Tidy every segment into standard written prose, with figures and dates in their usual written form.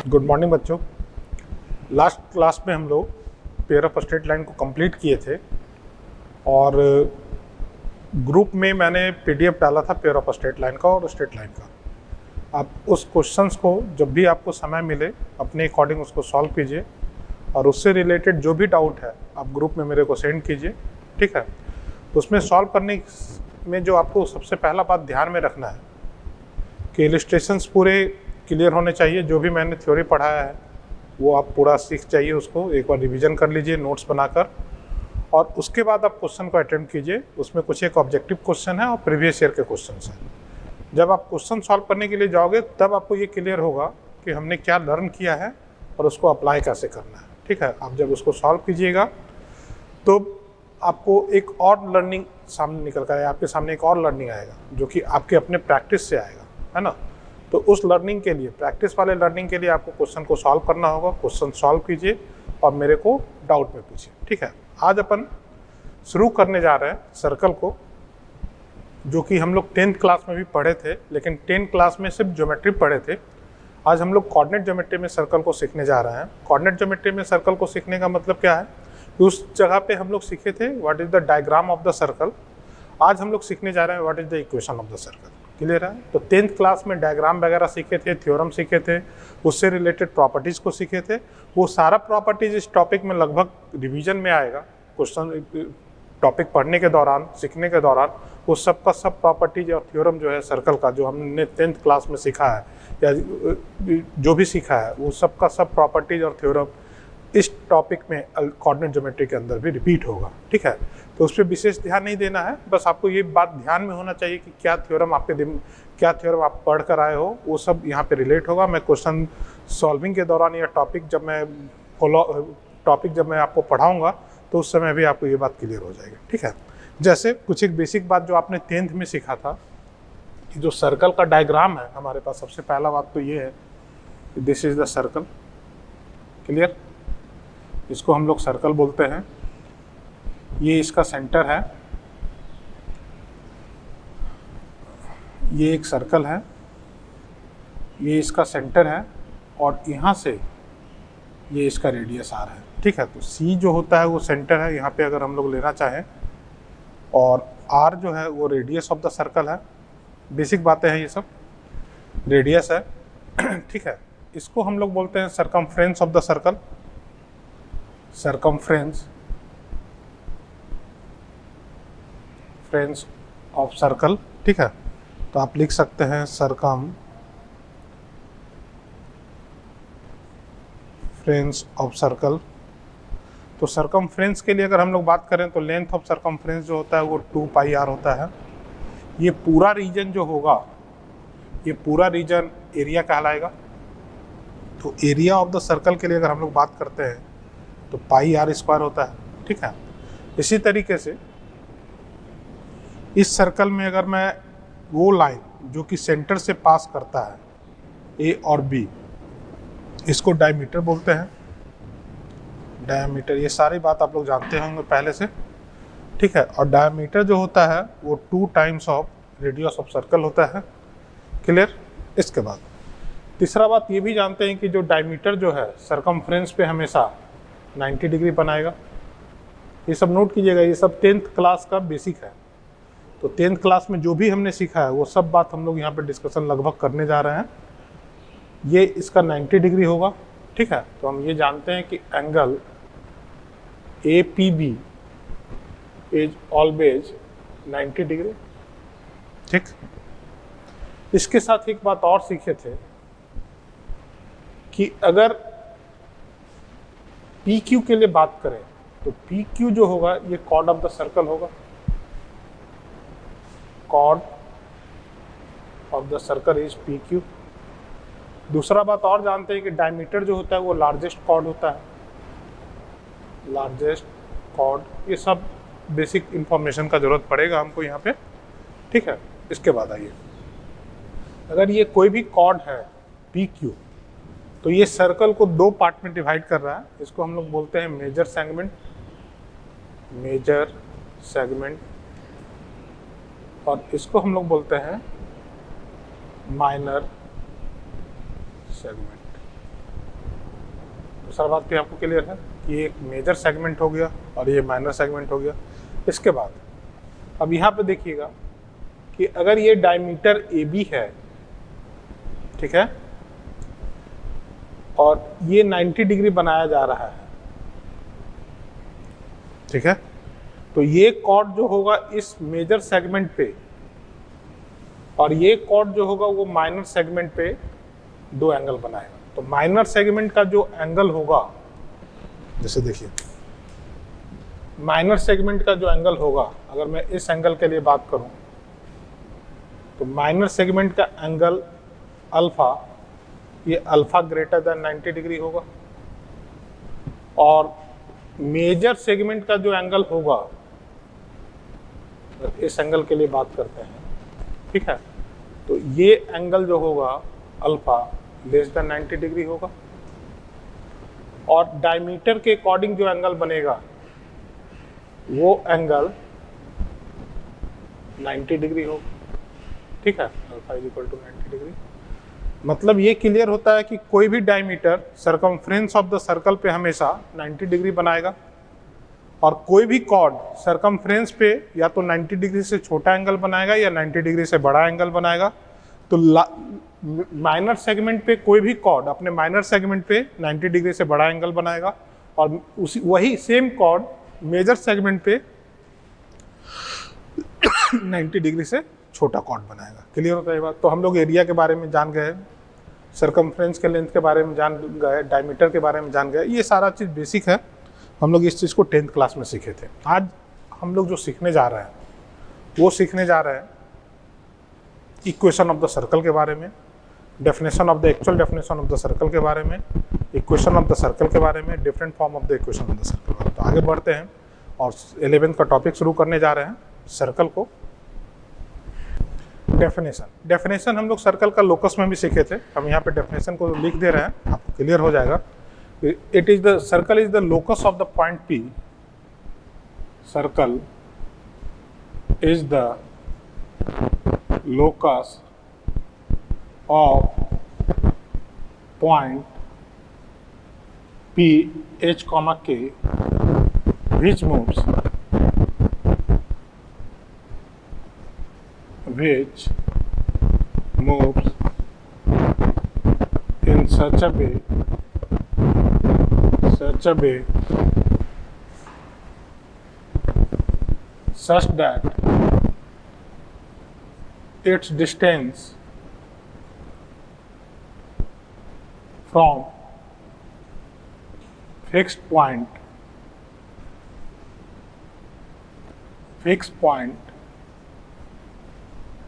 Good morning बच्चों। Last class में हम लोग पेयर ऑफ स्ट्रेट लाइन को कंप्लीट किए थे और ग्रुप में मैंने पीडीएफ डाला था पेयर ऑफ स्ट्रेट लाइन का और स्ट्रेट लाइन का। आप उस क्वेश्चंस को जब भी आपको समय मिले अपने अकॉर्डिंग उसको सॉल्व कीजिए और उससे रिलेटेड जो भी डाउट है आप ग्रुप में मेरे को सेंड कीजिए, ठीक है। तो उसमें सॉल्व करने में जो आपको सबसे पहला बात ध्यान में रखना है कि इलस्ट्रेशंस पूरे क्लियर होने चाहिए। जो भी मैंने थ्योरी पढ़ाया है वो आप पूरा सीख चाहिए, उसको एक बार रिवीजन कर लीजिए नोट्स बनाकर और उसके बाद आप क्वेश्चन को अटेम्प्ट कीजिए। उसमें कुछ एक ऑब्जेक्टिव क्वेश्चन है और प्रीवियस ईयर के क्वेश्चन हैं। जब आप क्वेश्चन सॉल्व करने के लिए जाओगे तब आपको ये क्लियर होगा कि हमने क्या लर्न किया है और उसको अप्लाई कैसे करना है, ठीक है। आप जब उसको सॉल्व कीजिएगा तो आपको एक और लर्निंग सामने निकल कर आएगा, आपके सामने एक और लर्निंग आएगा जो कि आपके अपने प्रैक्टिस से आएगा, है ना। तो उस लर्निंग के लिए, प्रैक्टिस वाले लर्निंग के लिए आपको क्वेश्चन को सॉल्व करना होगा। क्वेश्चन सॉल्व कीजिए और मेरे को डाउट में पूछिए, ठीक है। आज अपन शुरू करने जा रहे हैं सर्कल को, जो कि हम लोग 10th क्लास में भी पढ़े थे, लेकिन 10th क्लास में सिर्फ ज्योमेट्री पढ़े थे। आज हम लोग कोऑर्डिनेट ज्योमेट्री में सर्कल को सीखने जा रहे हैं। कोऑर्डिनेट ज्योमेट्री में सर्कल को सीखने का मतलब क्या है कि उस जगह पे हम लोग सीखे थे what is the diagram of the circle. आज हम लोग सीखने जा रहे हैं what is the equation of the circle. Clear है। तो 10th क्लास में डायग्राम वगैरह सीखे थे, थ्योरम सीखे थे, उससे रिलेटेड प्रॉपर्टीज़ को सीखे थे। वो सारा प्रॉपर्टीज़ इस टॉपिक में लगभग रिवीजन में आएगा। क्वेश्चन टॉपिक पढ़ने के दौरान, सीखने के दौरान वो सब का सब प्रॉपर्टीज और थ्योरम जो है सर्कल का, जो हमने 10th क्लास में सीखा है या जो भी सीखा है, वो सब का सब प्रॉपर्टीज और थ्योरम इस टॉपिक में कोऑर्डिनेट ज्योमेट्री के अंदर भी रिपीट होगा, ठीक है। तो उस पर विशेष ध्यान नहीं देना है, बस आपको ये बात ध्यान में होना चाहिए कि क्या थ्योरम आप पढ़ कर आए हो वो सब यहाँ पे रिलेट होगा। मैं क्वेश्चन सॉल्विंग के दौरान या टॉपिक जब मैं आपको पढ़ाऊँगा तो उस समय भी आपको ये बात क्लियर हो जाएगी, ठीक है। जैसे कुछ एक बेसिक बात जो आपने 10th में सीखा था कि जो सर्कल का डायग्राम है हमारे पास, सबसे पहला बात तो ये है कि this is the circle. Clear. इसको हम लोग सर्कल बोलते हैं। ये इसका सेंटर है, ये एक सर्कल है, ये इसका सेंटर है और यहाँ से ये इसका रेडियस आर है, ठीक है। तो सी जो होता है वो सेंटर है यहाँ पे अगर हम लोग लेना चाहें, और आर जो है वो रेडियस ऑफ द सर्कल है। बेसिक बातें हैं ये सब, रेडियस है, ठीक है। इसको हम लोग बोलते हैं circumference of the circle. Circumference of circle, ठीक है। तो आप लिख सकते हैं सरकमफ्रेंस ऑफ सर्कल। तो सरकमफ्रेंस के लिए अगर हम लोग बात करें तो लेंथ ऑफ सरकमफ्रेंस जो होता है वो 2 पाई आर होता है। ये पूरा रीजन जो होगा, ये पूरा रीजन एरिया कहलाएगा। तो एरिया ऑफ द सर्कल के लिए अगर हम लोग बात करते हैं तो पाई आर स्क्वायर होता है, ठीक है। इसी तरीके से इस सर्कल में अगर मैं वो लाइन जो कि सेंटर से पास करता है ए और बी, इसको डायमीटर बोलते हैं। डायमीटर, ये सारी बात आप लोग जानते होंगे पहले से, ठीक है। और डायमीटर जो होता है वो 2 times of radius of circle होता है। क्लियर। इसके बाद तीसरा बात ये भी जानते हैं कि जो डायमीटर जो है सरकमफ्रेंस पे हमेशा 90 डिग्री बनाएगा। ये सब नोट कीजिएगा, ये सब 10th क्लास का बेसिक है। तो 10th क्लास में जो भी हमने सीखा है वो सब बात हम लोग यहाँ पे डिस्कशन लगभग करने जा रहे हैं। ये इसका 90 डिग्री होगा, ठीक है। तो हम ये जानते हैं कि angle APB is always 90 degree, ठीक। इसके साथ एक बात और सीखे थे कि अगर PQ के लिए बात करें तो PQ जो होगा ये कॉर्ड ऑफ द सर्कल होगा। Chord of the circle is PQ। दूसरा बात और जानते हैं कि डायमीटर जो होता है वो लार्जेस्ट कॉर्ड होता है, लार्जेस्ट कॉर्ड। ये सब बेसिक इंफॉर्मेशन का जरूरत पड़ेगा हमको यहाँ पे, ठीक है। इसके बाद आइए, अगर ये कोई भी कॉर्ड है PQ, तो ये सर्कल को दो पार्ट में डिवाइड कर रहा है। इसको हम लोग बोलते हैं मेजर सेगमेंट, और इसको हम लोग बोलते हैं माइनर सेगमेंट। तो सर बात भी आपको क्लियर है कि ये एक मेजर सेगमेंट हो गया और ये माइनर सेगमेंट हो गया। इसके बाद अब यहाँ पे देखिएगा कि अगर ये डायमीटर AB है, ठीक है, और ये 90 डिग्री बनाया जा रहा है, ठीक है, तो ये कॉर्ड जो होगा इस मेजर सेगमेंट पे और ये कॉर्ड जो होगा वो माइनर सेगमेंट पे दो एंगल बनाएगा। तो माइनर सेगमेंट का जो एंगल होगा, जैसे देखिए माइनर सेगमेंट का जो एंगल होगा, अगर मैं इस एंगल के लिए बात करूं तो माइनर सेगमेंट का एंगल अल्फा, ये अल्फा ग्रेटर देन 90 डिग्री होगा, और मेजर सेगमेंट का जो एंगल होगा, इस एंगल के लिए बात करते हैं, ठीक है, तो ये एंगल जो होगा अल्फा लेस देन 90 डिग्री होगा, और डायमीटर के अकॉर्डिंग जो एंगल बनेगा वो एंगल 90 डिग्री होगा, ठीक है, alpha is equal to 90 degree. मतलब ये क्लियर होता है कि कोई भी diameter circumference of the circle पे हमेशा 90 डिग्री बनाएगा, और कोई भी कॉर्ड सरकमफ्रेंस पे या तो 90 डिग्री से छोटा एंगल बनाएगा या 90 डिग्री से बड़ा एंगल बनाएगा। तो माइनर सेगमेंट पे कोई भी कॉर्ड अपने माइनर सेगमेंट पे 90 डिग्री से बड़ा एंगल बनाएगा, और उसी वही सेम कॉर्ड मेजर सेगमेंट पे 90 डिग्री से छोटा कॉर्ड बनाएगा। क्लियर होता है ये बात? तो हम लोग एरिया के बारे में जान गए, सरकमफ्रेंस के लेंथ के बारे में जान गए, डायमीटर के बारे में जान गए, ये सारा चीज़ बेसिक है। हम लोग इस चीज़ को 10th क्लास में सीखे थे। आज हम लोग जो सीखने जा रहे हैं वो सीखने जा रहे हैं इक्वेशन ऑफ द सर्कल के बारे में, definition of the actual definition of the circle के बारे में, इक्वेशन ऑफ द सर्कल के बारे में, different form of the equation of the circle. तो आगे बढ़ते हैं और 11th का टॉपिक शुरू करने जा रहे हैं, सर्कल को। डेफिनेशन हम लोग सर्कल का लोकस में भी सीखे थे, हम यहाँ पे डेफिनेशन को लिख दे रहे हैं, आपको क्लियर हो जाएगा। It is the circle is the locus of the point P, circle is the locus of point P H comma K which moves in such a way such that its distance from fixed point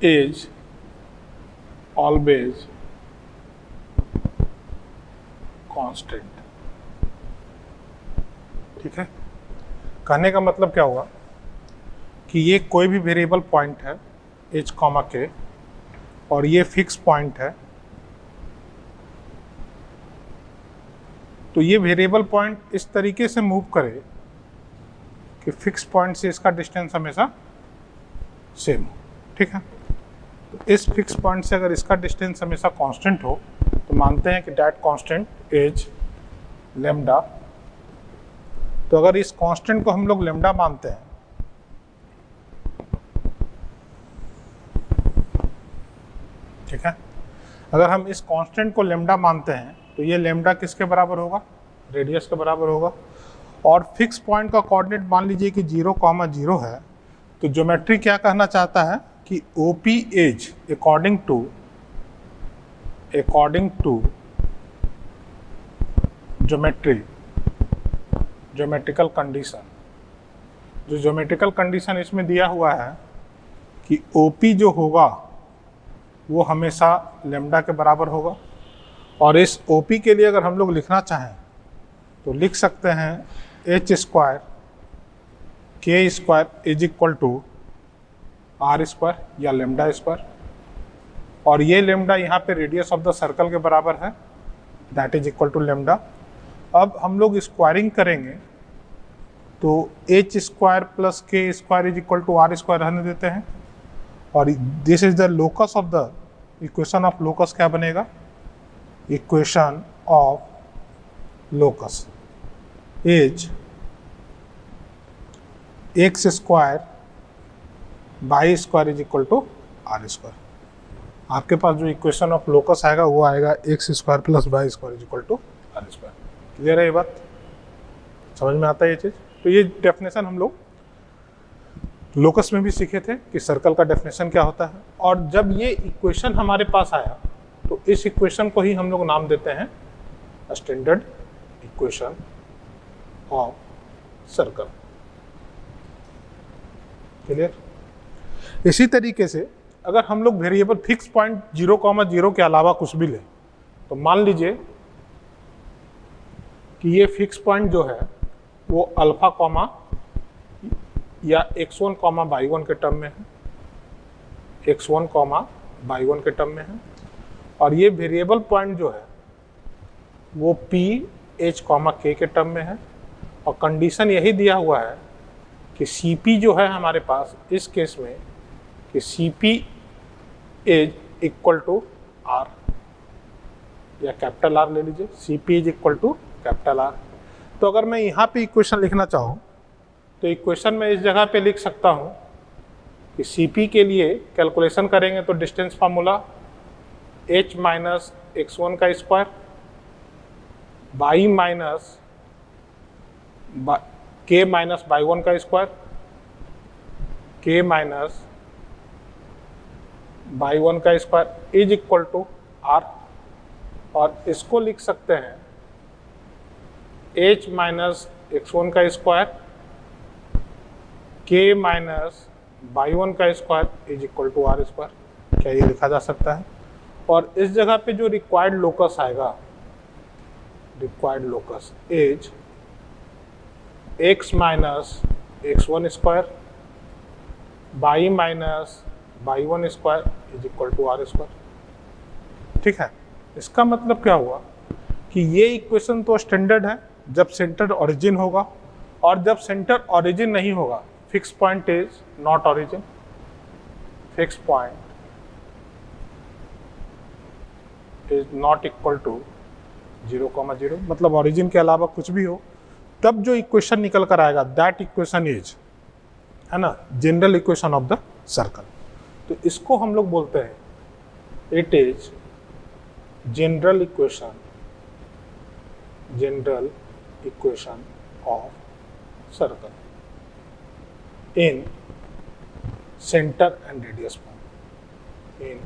is always constant। ठीक है, कहने का मतलब क्या हुआ कि ये कोई भी वेरिएबल पॉइंट है H कॉमा K और ये फिक्स पॉइंट है, तो ये वेरिएबल पॉइंट इस तरीके से मूव करे कि फिक्स पॉइंट से इसका डिस्टेंस हमेशा सेम हो। ठीक है, तो इस फिक्स पॉइंट से अगर इसका डिस्टेंस हमेशा कांस्टेंट हो तो मानते हैं कि दैट कांस्टेंट इज लेम्डा। तो अगर इस कांस्टेंट को हम लोग लेम्डा मानते हैं, ठीक है, अगर हम इस कांस्टेंट को लेम्डा मानते हैं तो ये लेम्डा किसके बराबर होगा? रेडियस के बराबर होगा। और फिक्स पॉइंट का कोऑर्डिनेट मान लीजिए कि 0,0 है, तो ज्योमेट्री क्या कहना चाहता है कि OP as according to geometrical condition, जो ज्योमेट्रिकल कंडीशन इसमें दिया हुआ है कि OP जो होगा वो हमेशा लेम्डा के बराबर होगा। और इस OP के लिए अगर हम लोग लिखना चाहें तो लिख सकते हैं H² K² is equal to R² या लेम्डा²। और ये लेम्डा यहाँ पे रेडियस ऑफ द सर्कल के बराबर है that is equal to lambda. अब हम लोग स्क्वायरिंग करेंगे तो h square plus k square is equal to r square रहने देते हैं, और this is the locus of the equation of locus. क्या बनेगा? Equation of locus is x square y square is equal to r square. आपके पास जो equation of locus आएगा वो आएगा x square plus y square is equal to r square. Clear है ये बात? समझ में आता है ये चीज़? तो ये डेफिनेशन हम लोग लोकस में भी सीखे थे कि सर्कल का डेफिनेशन क्या होता है। और जब ये इक्वेशन हमारे पास आया तो इस इक्वेशन को ही हम लोग नाम देते हैं standard equation of circle. Clear? इसी तरीके से अगर हम लोग वेरिएबल फिक्स पॉइंट 0,0 के अलावा कुछ भी लें, तो मान लीजिए कि ये फिक्स पॉइंट जो है वो अल्फा कॉमा या x1 कॉमा y1 के टर्म में है, x1 कॉमा y1 के टर्म में है, और ये वेरिएबल पॉइंट जो है वो p h कॉमा k के टर्म में है, और कंडीशन यही दिया हुआ है कि Cp जो है हमारे पास इस केस में कि Cp is equal to R, या कैपिटल R ले लीजिए, Cp is equal to capital R। तो अगर मैं यहाँ पे इक्वेशन लिखना चाहूँ तो इक्वेशन में इस जगह पे लिख सकता हूँ कि Cp के लिए कैलकुलेशन करेंगे तो distance formula h minus x1 का square y minus k minus y1 का स्क्वायर, k माइनस y1 का square is equal to R, और इसको लिख सकते हैं h माइनस x1 का स्क्वायर k माइनस y1 का square is equal to R square. क्या ये लिखा जा सकता है? और इस जगह पे जो रिक्वायर्ड लोकस आएगा, required locus is x minus x1 square y minus y1 square is equal to R square. ठीक है? इसका मतलब क्या हुआ कि ये इक्वेशन तो स्टैंडर्ड है जब सेंटर ओरिजिन होगा, और जब सेंटर ओरिजिन नहीं होगा fix point is not origin. Fix point is not equal to 0,0, मतलब ओरिजिन के अलावा कुछ भी हो, तब जो इक्वेशन निकल कर आएगा दैट इक्वेशन इज, है ना, general equation of the circle. तो इसको हम लोग बोलते हैं it is general equation of circle in centre and radius form, in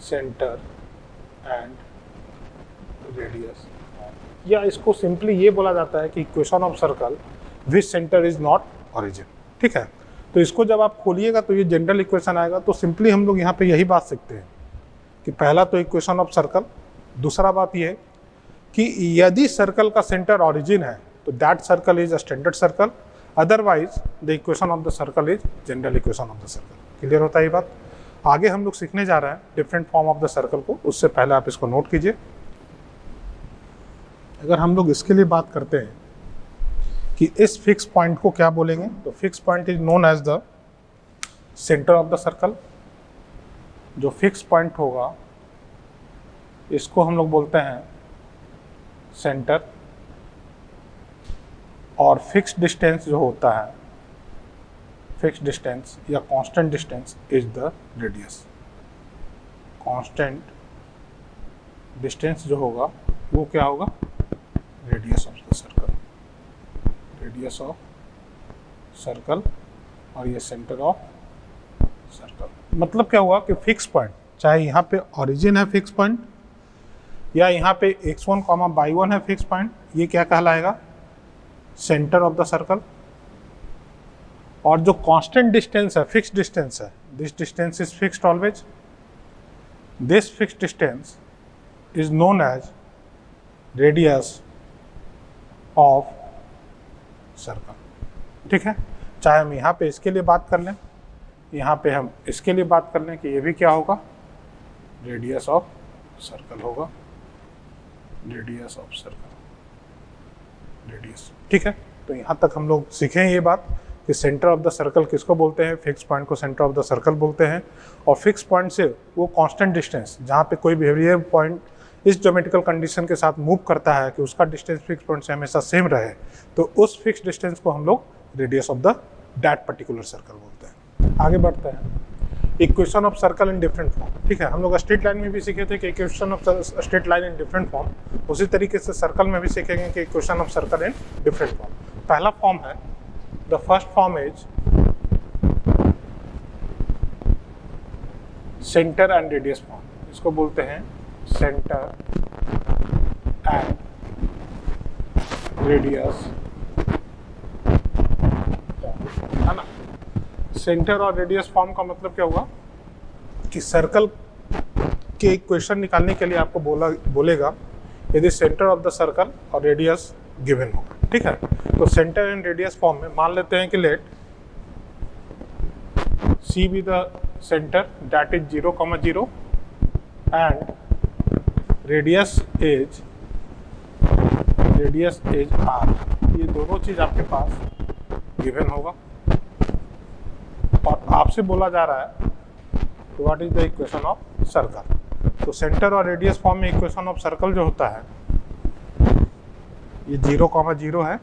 centre and radius, या इसको सिंपली ये बोला जाता है कि equation of circle which centre is not origin. ठीक है? तो इसको जब आप खोलिएगा तो ये जनरल इक्वेशन आएगा। तो सिंपली हम लोग यहाँ पे यही बात सीखते हैं कि पहला तो इक्वेशन ऑफ सर्कल, दूसरा बात ये है कि यदि सर्कल का सेंटर ओरिजिन है तो that circle is a standard circle, otherwise the equation of the circle is general equation of the circle. Clear होता है ये बात? आगे हम लोग सीखने जा रहे हैं different form of the circle को, उससे पहले आप इसको नोट कीजिए। अगर हम लोग इसके लिए बात करते हैं कि इस फिक्स पॉइंट को क्या बोलेंगे, तो fix point is known as the centre of the circle. जो फिक्स पॉइंट होगा इसको हम लोग बोलते हैं सेंटर, और फिक्स डिस्टेंस जो होता है, फिक्स डिस्टेंस या constant distance is the radius. Constant distance जो होगा वो क्या होगा? Radius of the circle, radius of circle, और ये सेंटर ऑफ सर्कल। मतलब क्या हुआ कि फिक्स पॉइंट, चाहे यहाँ पे ओरिजिन है फिक्स पॉइंट, या यहाँ पे x1 कॉमा y1 है फिक्स पॉइंट, ये क्या कहलाएगा? Centre of the circle. और जो कांस्टेंट डिस्टेंस है, फिक्स डिस्टेंस है, this distance is fixed always, this fixed distance is known as radius of circle. ठीक है? चाहे हम यहाँ पे इसके लिए बात कर लें, यहाँ पे हम इसके लिए बात कर लें कि ये भी क्या होगा? रेडियस ऑफ सर्कल होगा। Radius of circle, radius. ठीक है, तो यहाँ तक हम लोग सीखे हैं ये बात कि सेंटर ऑफ द सर्कल किसको बोलते हैं, फिक्स पॉइंट को सेंटर ऑफ द सर्कल बोलते हैं। और फिक्स पॉइंट से वो कांस्टेंट डिस्टेंस जहाँ पे कोई बिहेवियर पॉइंट इस ज्योमेट्रिकल कंडीशन के साथ मूव करता है कि उसका डिस्टेंस फिक्स पॉइंट से हमेशा सेम रहे, तो उस फिक्स डिस्टेंस को हम लोग radius of the that particular circle बोलते हैं। आगे बढ़ते हैं, equation of circle in different form. ठीक है, हम लोग स्ट्रेट लाइन में भी सीखे थे कि equation of straight line in different form, उसी तरीके से सर्कल में भी सीखेंगे कि equation of circle in different form. पहला फॉर्म है, the first form is centre and radius form. इसको बोलते हैं सेंटर एंड रेडियस, है ना। सेंटर और रेडियस फॉर्म का मतलब क्या हुआ कि सर्कल के इक्वेशन निकालने के लिए आपको बोलेगा यदि सेंटर ऑफ द सर्कल और रेडियस गिवन होगा। ठीक है, तो सेंटर एंड रेडियस फॉर्म में मान लेते हैं कि let C be the centre that is 0,0 and radius is r। ये दोनों चीज आपके पास गिवन होगा और आपसे बोला जा रहा है what is the equation of circle. तो सेंटर और रेडियस फॉर्म में इक्वेशन ऑफ सर्कल जो होता है ये 0,0 है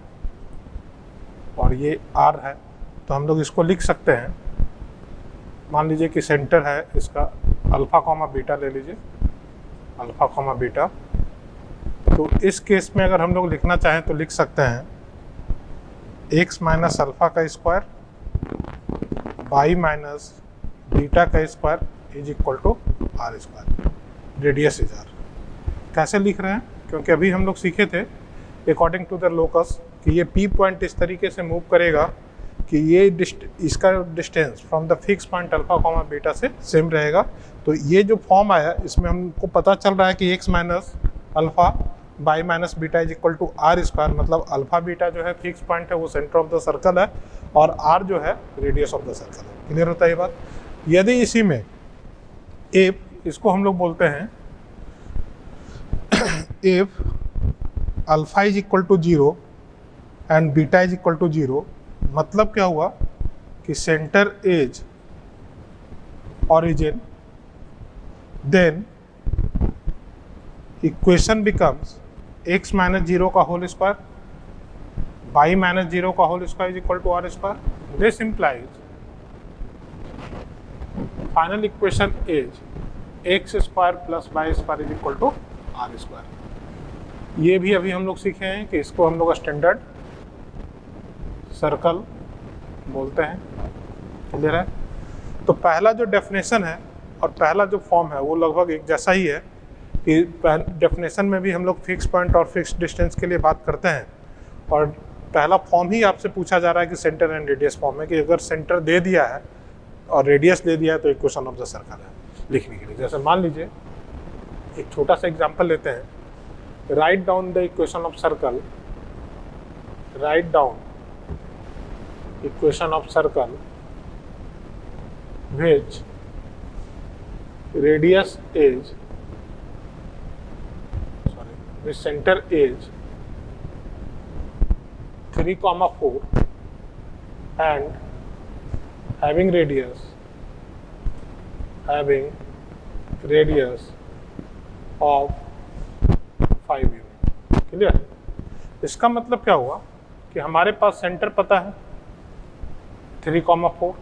और ये r है, तो हम लोग इसको लिख सकते हैं। मान लीजिए कि सेंटर है इसका अल्फा कॉमा बीटा, ले लीजिए अल्फा कॉमा बीटा। तो इस केस में अगर हम लोग लिखना चाहें तो लिख सकते हैं x माइनस अल्फा का स्क्वायर y माइनस बीटा का square is equal to r square, radius is r। कैसे लिख रहे हैं, क्योंकि अभी हम लोग सीखे थे अकॉर्डिंग टू द लोकस कि ये P पॉइंट इस तरीके से मूव करेगा कि ये इसका distance from the fix point alpha comma beta से सेम रहेगा। तो ये जो फॉर्म आया इसमें हमको पता चल रहा है कि x minus alpha y minus beta is equal to r square, मतलब अल्फा बीटा जो है फिक्स पॉइंट है वो सेंटर ऑफ द सर्कल है और r जो है रेडियस ऑफ द सर्कल है। क्लियर होता है ये बात। यदि इसी में इफ इसको हम लोग बोलते हैं if alpha is equal to 0 and beta is equal to 0, मतलब क्या हुआ कि centre is origin, then equation becomes x minus 0 का whole square y minus 0 का whole square is equal to r square. This implies final equation is x square plus y square is equal to r square. ये भी अभी हम लोग सीखे हैं कि इसको हम लोग स्टैंडर्ड सर्कल बोलते हैं। क्लियर है। तो पहला जो डेफिनेशन है और पहला जो फॉर्म है वो लगभग एक जैसा ही है कि डेफिनेशन में भी हम लोग फिक्स पॉइंट और फिक्स डिस्टेंस के लिए बात करते हैं और पहला फॉर्म ही आपसे पूछा जा रहा है कि सेंटर एंड रेडियस फॉर्म है कि अगर सेंटर दे दिया है और रेडियस दे दिया है तो इक्वेशन ऑफ द सर्कल है लिखने के लिए। जैसे मान लीजिए एक छोटा सा एग्जांपल लेते हैं, write down the equation of circle, right down equation of circle which radius is which center is 3,4 and having radius of 5 unit। Clear. इसका मतलब क्या हुआ कि हमारे पास सेंटर पता है 3,4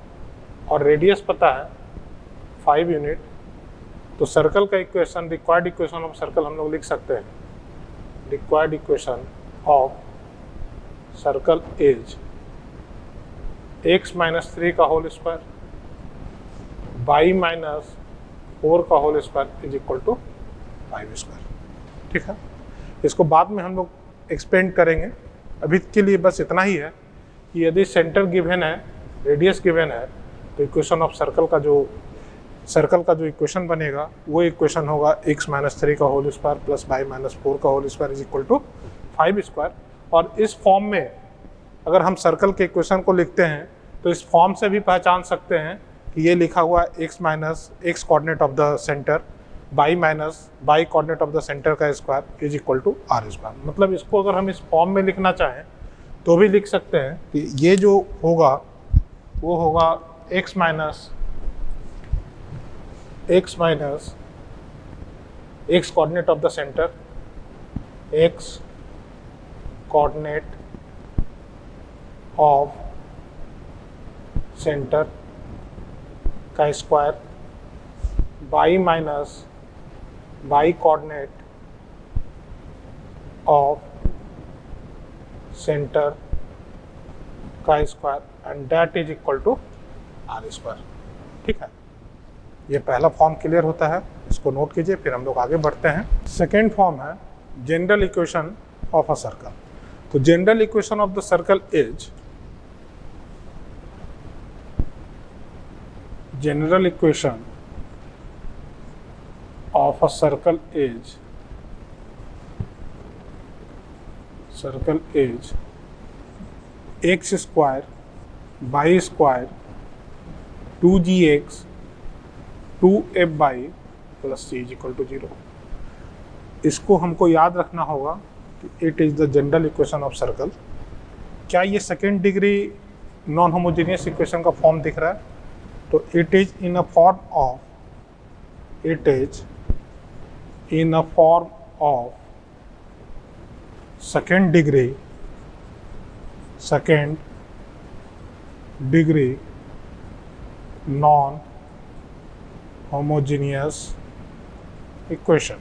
और रेडियस पता है 5 यूनिट, तो सर्कल का equation, required equation of circle हम लोग लिख सकते हैं। Required equation of circle is x minus 3 का होल स्क्वायर y माइनस 4 का whole square is equal to 5 square. ठीक है, इसको बाद में हम लोग एक्सपेंड करेंगे। अभी के लिए बस इतना ही है कि यदि सेंटर गिवन है, रेडियस गिवन है, तो इक्वेशन ऑफ सर्कल का जो इक्वेशन बनेगा वो इक्वेशन होगा x माइनस 3 का whole square plus y minus 4 का whole square is equal to 5 square. और इस फॉर्म में अगर हम सर्कल के इक्वेशन को लिखते हैं तो इस फॉर्म से भी पहचान सकते हैं कि ये लिखा हुआ x minus x coordinate of the centre y minus y coordinate of the centre का square is equal to r square. मतलब इसको अगर हम इस फॉर्म में लिखना चाहें तो भी लिख सकते हैं कि ये जो होगा वो होगा x minus x coordinate of the centre, x coordinate of centre का square y minus y coordinate of centre का square and that is equal to r square. ठीक है, ये पहला फॉर्म क्लियर होता है, इसको नोट कीजिए, फिर हम लोग आगे बढ़ते हैं। सेकेंड फॉर्म है general equation of a circle. तो general equation of the circle is general equation of a circle is x square y square 2gx 2fy plus c is equal to 0। इसको हमको याद रखना होगा कि it is the general equation of circle. क्या ये second degree non homogeneous equation का form दिख रहा है? तो it is in a form of second degree non homogeneous equation।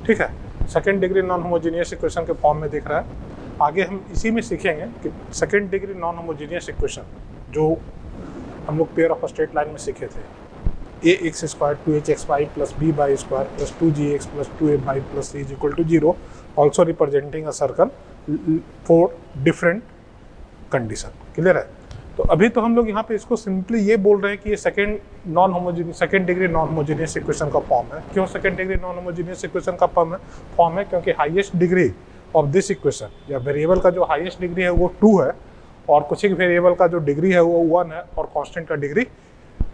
ठीक है, second degree non homogeneous equation के फॉर्म में दिख रहा है। आगे हम इसी में सीखेंगे कि second degree non homogeneous equation जो हम लोग पेयर ऑफ स्ट्रेट लाइन में सीखे थे, a x square 2hxy plus b y square plus 2gx plus 2fy plus c is equal to 0 also representing a circle for different condition. Clear है? तो अभी तो हम लोग यहाँ पे इसको सिंपली ये बोल रहे हैं कि ये second degree non homogeneous equation का फॉर्म है। क्यों second degree non homogeneous equation का फॉर्म है? क्योंकि highest degree of this equation या वेरिएबल का जो हाईएस्ट डिग्री है वो 2 है और कुछ एक वेरिएबल का जो डिग्री है वो 1 है और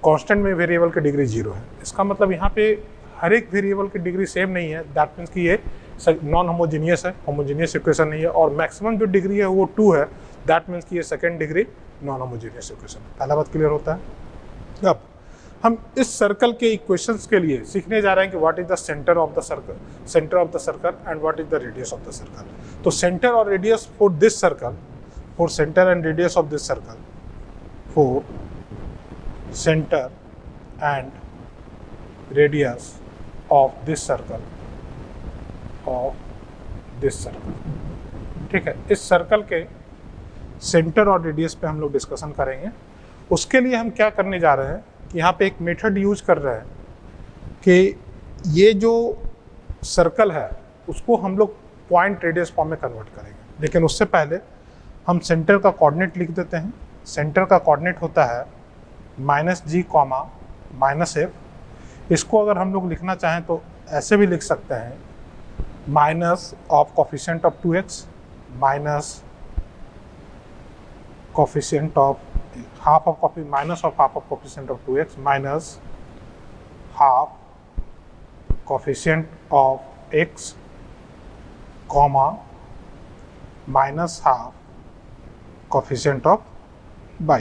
कांस्टेंट में वेरिएबल की डिग्री 0 है। इसका मतलब यहाँ पे हर एक वेरिएबल की डिग्री सेम नहीं है, दैट मीन्स कि ये नॉन होमोजीनियस है, होमोजीनियस इक्वेशन नहीं है। और मैक्सिमम जो डिग्री है वो 2 है, दैट मीन्स कि ये second degree non homogeneous equation. पहला बात क्लियर होता है। अब हम इस सर्कल के इक्वेशंस के लिए सीखने जा रहे हैं कि what is the centre of the circle and what is the radius of the circle. तो सेंटर और radius for this circle, for centre and radius of this circle, for centre and radius of this circle, ठीक है। इस circle के centre और radius पे हम लोग डिस्कशन करेंगे। उसके लिए हम क्या करने जा रहे हैं कि यहाँ पे एक मेथड यूज कर रहे हैं कि ये जो सर्कल है उसको हम लोग पॉइंट रेडियस फॉर्म में कन्वर्ट करेंगे। लेकिन उससे पहले हम सेंटर का कोऑर्डिनेट लिख देते हैं। सेंटर का कोऑर्डिनेट होता है -g, -f। इसको अगर हम लोग लिखना चाहें तो ऐसे भी लिख सकते हैं, minus of coefficient of 2x minus coefficient of half of coefficient of 2x minus half coefficient of x minus half coefficient of y,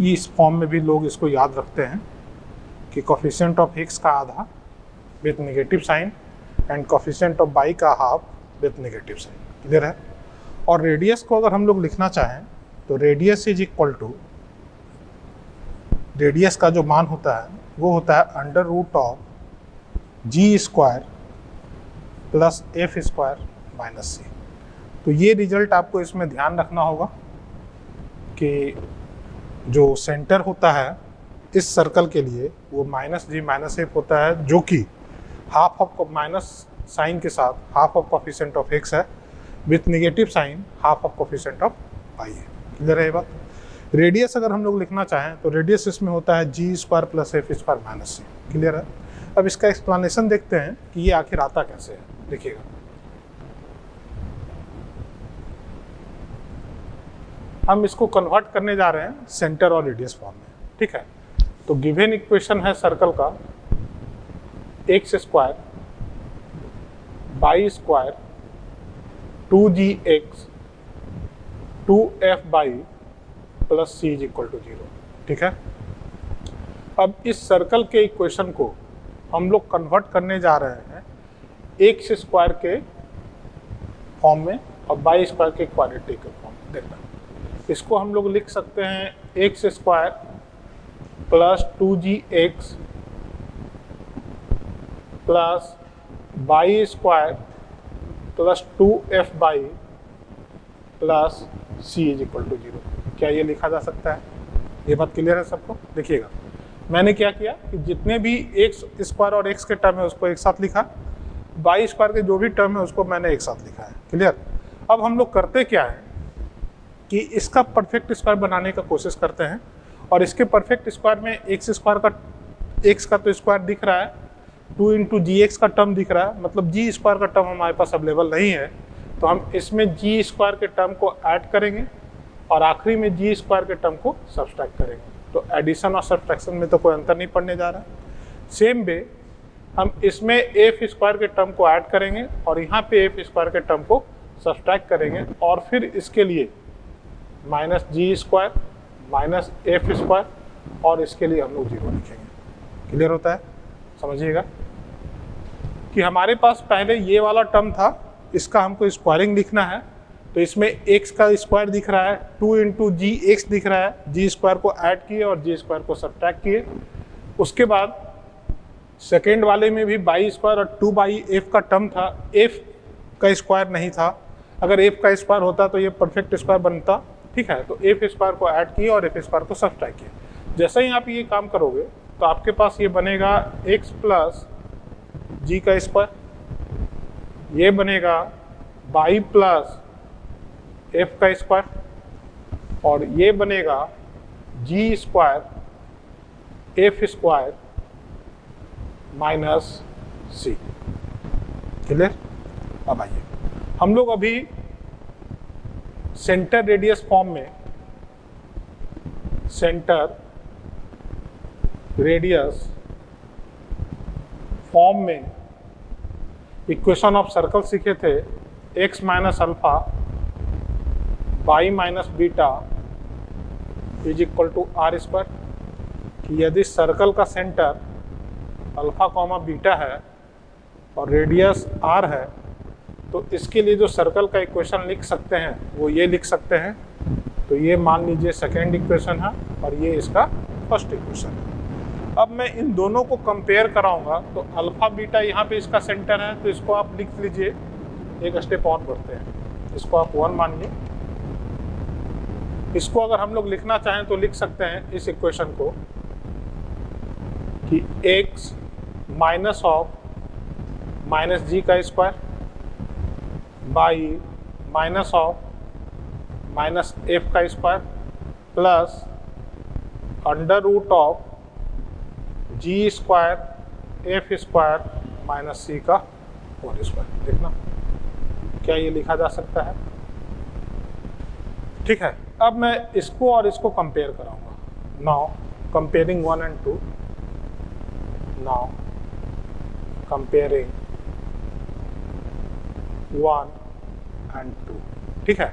ये इस फॉर्म में भी लोग इसको याद रखते हैं कि कोफिशिएंट ऑफ x का आधा with negative sign and coefficient of y का half with negative sign. Clear है? और रेडियस को अगर हम लोग लिखना चाहें तो radius is equal to, radius का जो मान होता है वो होता है under root of g square plus f square minus c। तो ये रिजल्ट आपको इसमें ध्यान रखना होगा कि जो सेंटर होता है इस सर्कल के लिए वो -g -f होता है, जो कि हाफ ऑफ माइनस साइन के साथ half of coefficient of x है with negative sign half of coefficient of y है। क्लियर है ये बात? रेडियस अगर हम लोग लिखना चाहें तो रेडियस इसमें होता है g square plus f square minus c। Clear है? अब इसका एक्सप्लेनेशन देखते हैं कि ये आखिर आता कैसे है। देखिएगा, हम इसको कन्वर्ट करने जा रहे हैं सेंटर और रेडियस फॉर्म में, ठीक है। तो गिवन इक्वेशन है सर्कल का x square y square 2gx 2f/, plus c is equal to 0, ठीक है। अब इस सर्कल के इक्वेशन को हम लोग कन्वर्ट करने जा रहे हैं एक्स स्क्वायर के फॉर्म में और बाई स्क्वायर के क्वाड्रेटिक के फॉर्म में। देखना, इसको हम लोग लिख सकते हैं x square plus 2gx plus y square plus 2f/, plus c is equal to 0। क्या ये लिखा जा सकता है? ये बात क्लियर है सबको? देखिएगा, मैंने क्या किया कि जितने भी एक्स स्क्वायर और एक्स के टर्म है उसको एक साथ लिखा, बाई स्क्वायर के जो भी टर्म है उसको मैंने एक साथ लिखा है। क्लियर? अब हम लोग करते क्या है कि इसका परफेक्ट स्क्वायर बनाने का कोशिश करते हैं, और इसके परफेक्ट स्क्वायर में एक्स स्क्वायर का, एक्स का तो स्क्वायर दिख रहा है, 2 इंटू जी एक्स का टर्म दिख रहा है, मतलब जी स्क्वायर का टर्म हमारे पास अवेलेबल नहीं है, तो हम इसमें जी स्क्वायर के टर्म को ऐड करेंगे और आखिरी में जी स्क्वायर के टर्म को सब्सट्रैक्ट करेंगे। तो एडिशन और सब्सट्रैक्शन में तो कोई अंतर नहीं पड़ने जा रहा है। सेम वे हम इसमें एफ स्क्वायर के टर्म को ऐड करेंगे और यहाँ पे एफ स्क्वायर के टर्म को सब्सट्रैक्ट करेंगे, और फिर इसके लिए माइनस जी स्क्वायर माइनस एफ स्क्वायर, और इसके लिए हम लोग 0 लिखेंगे। क्लियर होता है? समझिएगा कि हमारे पास पहले ये वाला टर्म था, इसका हमको स्क्वायरिंग लिखना है, तो इसमें x का स्क्वायर दिख रहा है, 2 इंटू जी एक्स दिख रहा है, जी स्क्वायर को ऐड किए और जी स्क्वायर को सब्ट्रैक्ट किए। उसके बाद सेकेंड वाले में भी बाई स्क्वायर और 2/f का टर्म था, f का स्क्वायर नहीं था, अगर f का स्क्वायर होता तो ये परफेक्ट स्क्वायर बनता, ठीक है। तो f स्क्वायर को ऐड किए और f स्क्वायर को सब्ट्रैक्ट किए। जैसे ही आप ये काम करोगे तो आपके पास ये बनेगा x प्लस जी का स्क्वायर, ये बनेगा बाई प्लस एफ का स्क्वायर, और ये बनेगा g square f square minus c. Clear? अब आइए हम लोग अभी सेंटर रेडियस फॉर्म में, सेंटर रेडियस फॉर्म में इक्वेशन ऑफ सर्कल सीखे थे, x minus alpha y minus beta is equal to r square, कि यदि सर्कल का सेंटर अल्फा कॉमा बीटा है और रेडियस आर है, तो इसके लिए जो सर्कल का इक्वेशन लिख सकते हैं वो ये लिख सकते हैं। तो ये मान लीजिए सेकेंड इक्वेशन है और ये इसका फर्स्ट इक्वेशन है। अब मैं इन दोनों को कंपेयर कराऊंगा, तो अल्फा बीटा यहाँ पे इसका सेंटर है, तो इसको आप लिख लीजिए, एक स्टेप और बढ़ते हैं, इसको आप 1 मानिए। इसको अगर हम लोग लिखना चाहें तो लिख सकते हैं इस इक्वेशन को कि x minus of minus g का square y minus of minus f का square plus under root of g square f square minus c का होल स्क्वायर। देखना, क्या ये लिखा जा सकता है? ठीक है। अब मैं इसको और इसको कंपेयर कराऊंगा। Now comparing 1 and 2, now comparing 1 and 2, ठीक है।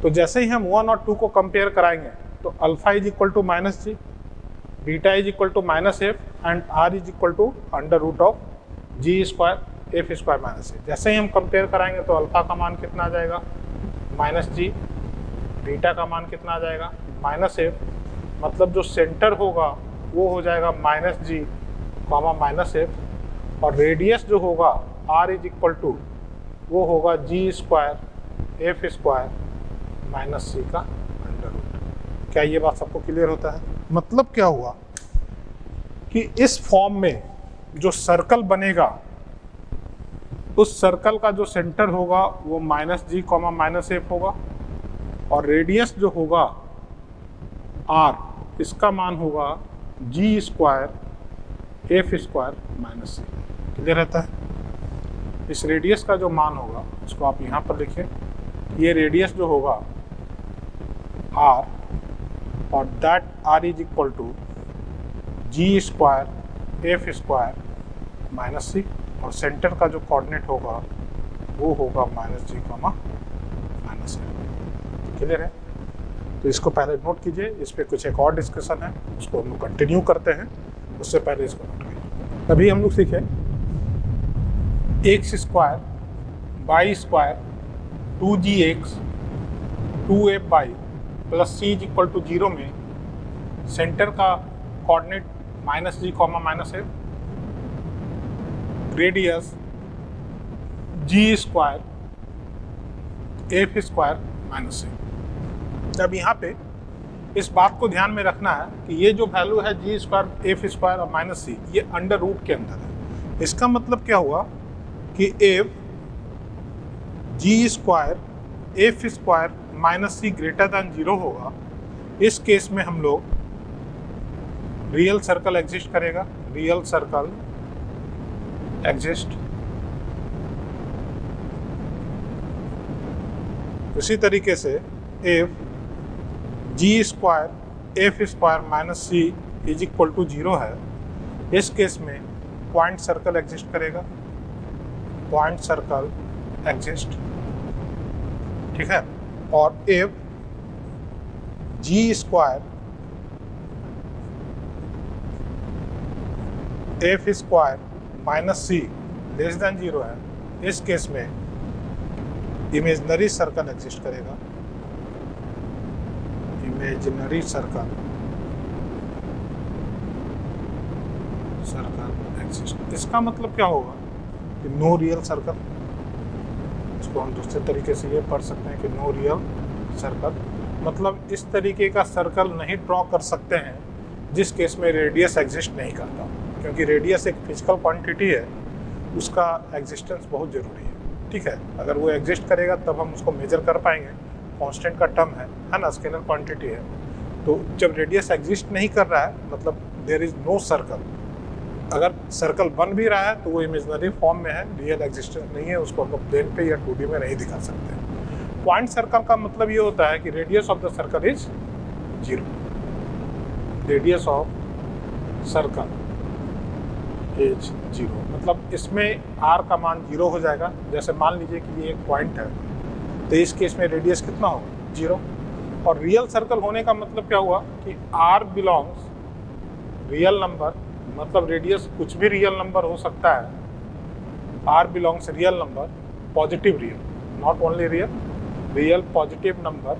तो जैसे ही हम 1 और 2 को कंपेयर कराएंगे तो alpha is equal to minus g, beta is equal to minus f and r is equal to under root of g square f square minus a. जैसे ही हम कंपेयर कराएंगे तो अल्फा का मान कितना आ जाएगा? माइनस जी, बीटा का मान कितना आ जाएगा? माइनस एफ, मतलब जो सेंटर होगा वो हो जाएगा minus g comma minus F, और रेडियस जो होगा आर इज इक्वल टू वो होगा जी square f square minus c का अंडर रूट। क्या ये बात सबको क्लियर होता है? मतलब क्या हुआ कि इस फॉर्म में जो सर्कल बनेगा, उस सर्कल का जो सेंटर होगा वो minus g comma minus F होगा, और रेडियस जो होगा आर, इसका मान होगा जी square f square minus c. Clear रहता है? इस रेडियस का जो मान होगा इसको आप यहाँ पर लिखिए, ये रेडियस जो होगा आर और that r is equal to g square f square minus c, और सेंटर का जो कोऑर्डिनेट होगा वो होगा minus g comma minus a. Clear है? तो इसको पहले नोट कीजिए, इस पर कुछ एक और डिस्कशन है, उसको हम लोग कंटिन्यू करते हैं, उससे पहले इसको नोट कीजिए। अभी हम लोग सीखे x square y square 2gx 2fy plus c is equal to 0 में सेंटर का coordinate minus g comma minus f, radius g square f square minus a. अब यहाँ पे इस बात को ध्यान में रखना है कि ये जो वैल्यू है जी स्क्वायर एफ स्क्वायर और माइनस सी, ये अंडर रूट के अंदर है। इसका मतलब क्या हुआ कि f g square f square minus c greater than 0 होगा। इस केस में हम लोग रियल सर्कल एग्जिस्ट करेगा, रियल सर्कल एग्जिस्ट। उसी तरीके से f g square f square minus c is equal to 0 है। इस केस में पॉइंट सर्कल एग्जिस्ट करेगा, पॉइंट सर्कल एग्जिस्ट, ठीक है। और f g square f square minus c less than 0 है। इस केस में इमेजिनरी सर्कल एग्जिस्ट करेगा, इमेजिनरी सर्कल एग्जिस्ट। इसका मतलब क्या होगा कि नो रियल सर्कल। इसको हम दूसरे तरीके से ये पढ़ सकते हैं कि नो रियल सर्कल मतलब इस तरीके का सर्कल नहीं ड्रॉ कर सकते हैं जिस केस में रेडियस एग्जिस्ट नहीं करता, क्योंकि रेडियस एक फिजिकल क्वांटिटी है, उसका एग्जिस्टेंस बहुत ज़रूरी है, ठीक है। अगर वो एग्जिस्ट करेगा तब हम उसको मेजर कर पाएंगे, कांस्टेंट का टर्म है ना, स्केलर क्वांटिटी है। तो जब रेडियस एग्जिस्ट नहीं कर रहा है मतलब देयर इज नो सर्कल। अगर सर्कल बन भी रहा है तो वो इमेजिनरी फॉर्म में है, रियल एग्जिस्टेंस नहीं है, उसको हम लोग प्लेन पे या 2D में नहीं दिखा सकते। पॉइंट सर्कल का मतलब ये होता है कि radius of the circle is 0, radius of circle is 0, मतलब इसमें r का मान 0 हो जाएगा। जैसे मान लीजिए कि ये एक पॉइंट है, तो इस केस में रेडियस कितना होगा 0। और रियल सर्कल होने का मतलब क्या हुआ कि r बिलोंग्स रियल नंबर, मतलब रेडियस कुछ भी रियल नंबर हो सकता है। r belongs real number, positive real, not only real, real positive number,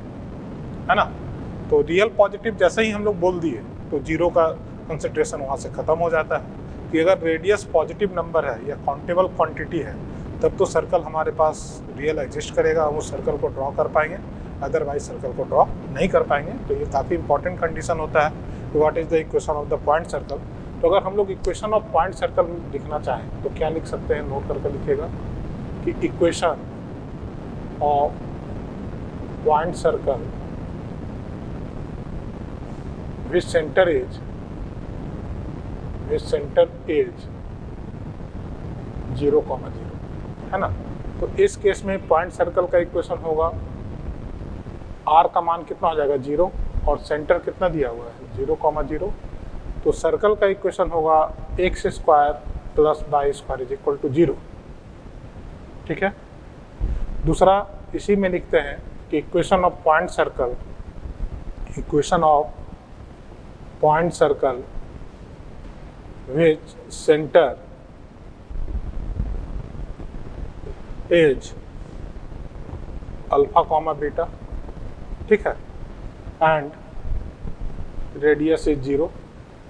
है ना। तो रियल पॉजिटिव जैसे ही हम लोग बोल दिए तो 0 का कंसिडरेशन वहाँ से ख़त्म हो जाता है कि अगर रेडियस पॉजिटिव नंबर है या काउंटेबल क्वांटिटी है तब तो सर्कल हमारे पास रियल एग्जिस्ट करेगा, हम उस सर्कल को ड्रॉ कर पाएंगे, अदरवाइज सर्कल को ड्रॉ नहीं कर पाएंगे। तो ये काफ़ी इंपॉर्टेंट कंडीशन होता है कि what is the equation of the point circle. तो अगर हम लोग इक्वेशन ऑफ पॉइंट सर्कल लिखना चाहें तो क्या लिख सकते हैं, नोट करके लिखेगा कि equation of point circle which centre is 0,0, है ना। तो इस केस में पॉइंट सर्कल का इक्वेशन होगा, r का मान कितना हो जाएगा 0 और सेंटर कितना दिया हुआ है 0,0। तो सर्कल का इक्वेशन होगा x square plus y square is equal to 0, ठीक है। दूसरा इसी में लिखते हैं कि equation of point circle, equation of point circle which center is alpha comma beta, ठीक है, and radius is 0।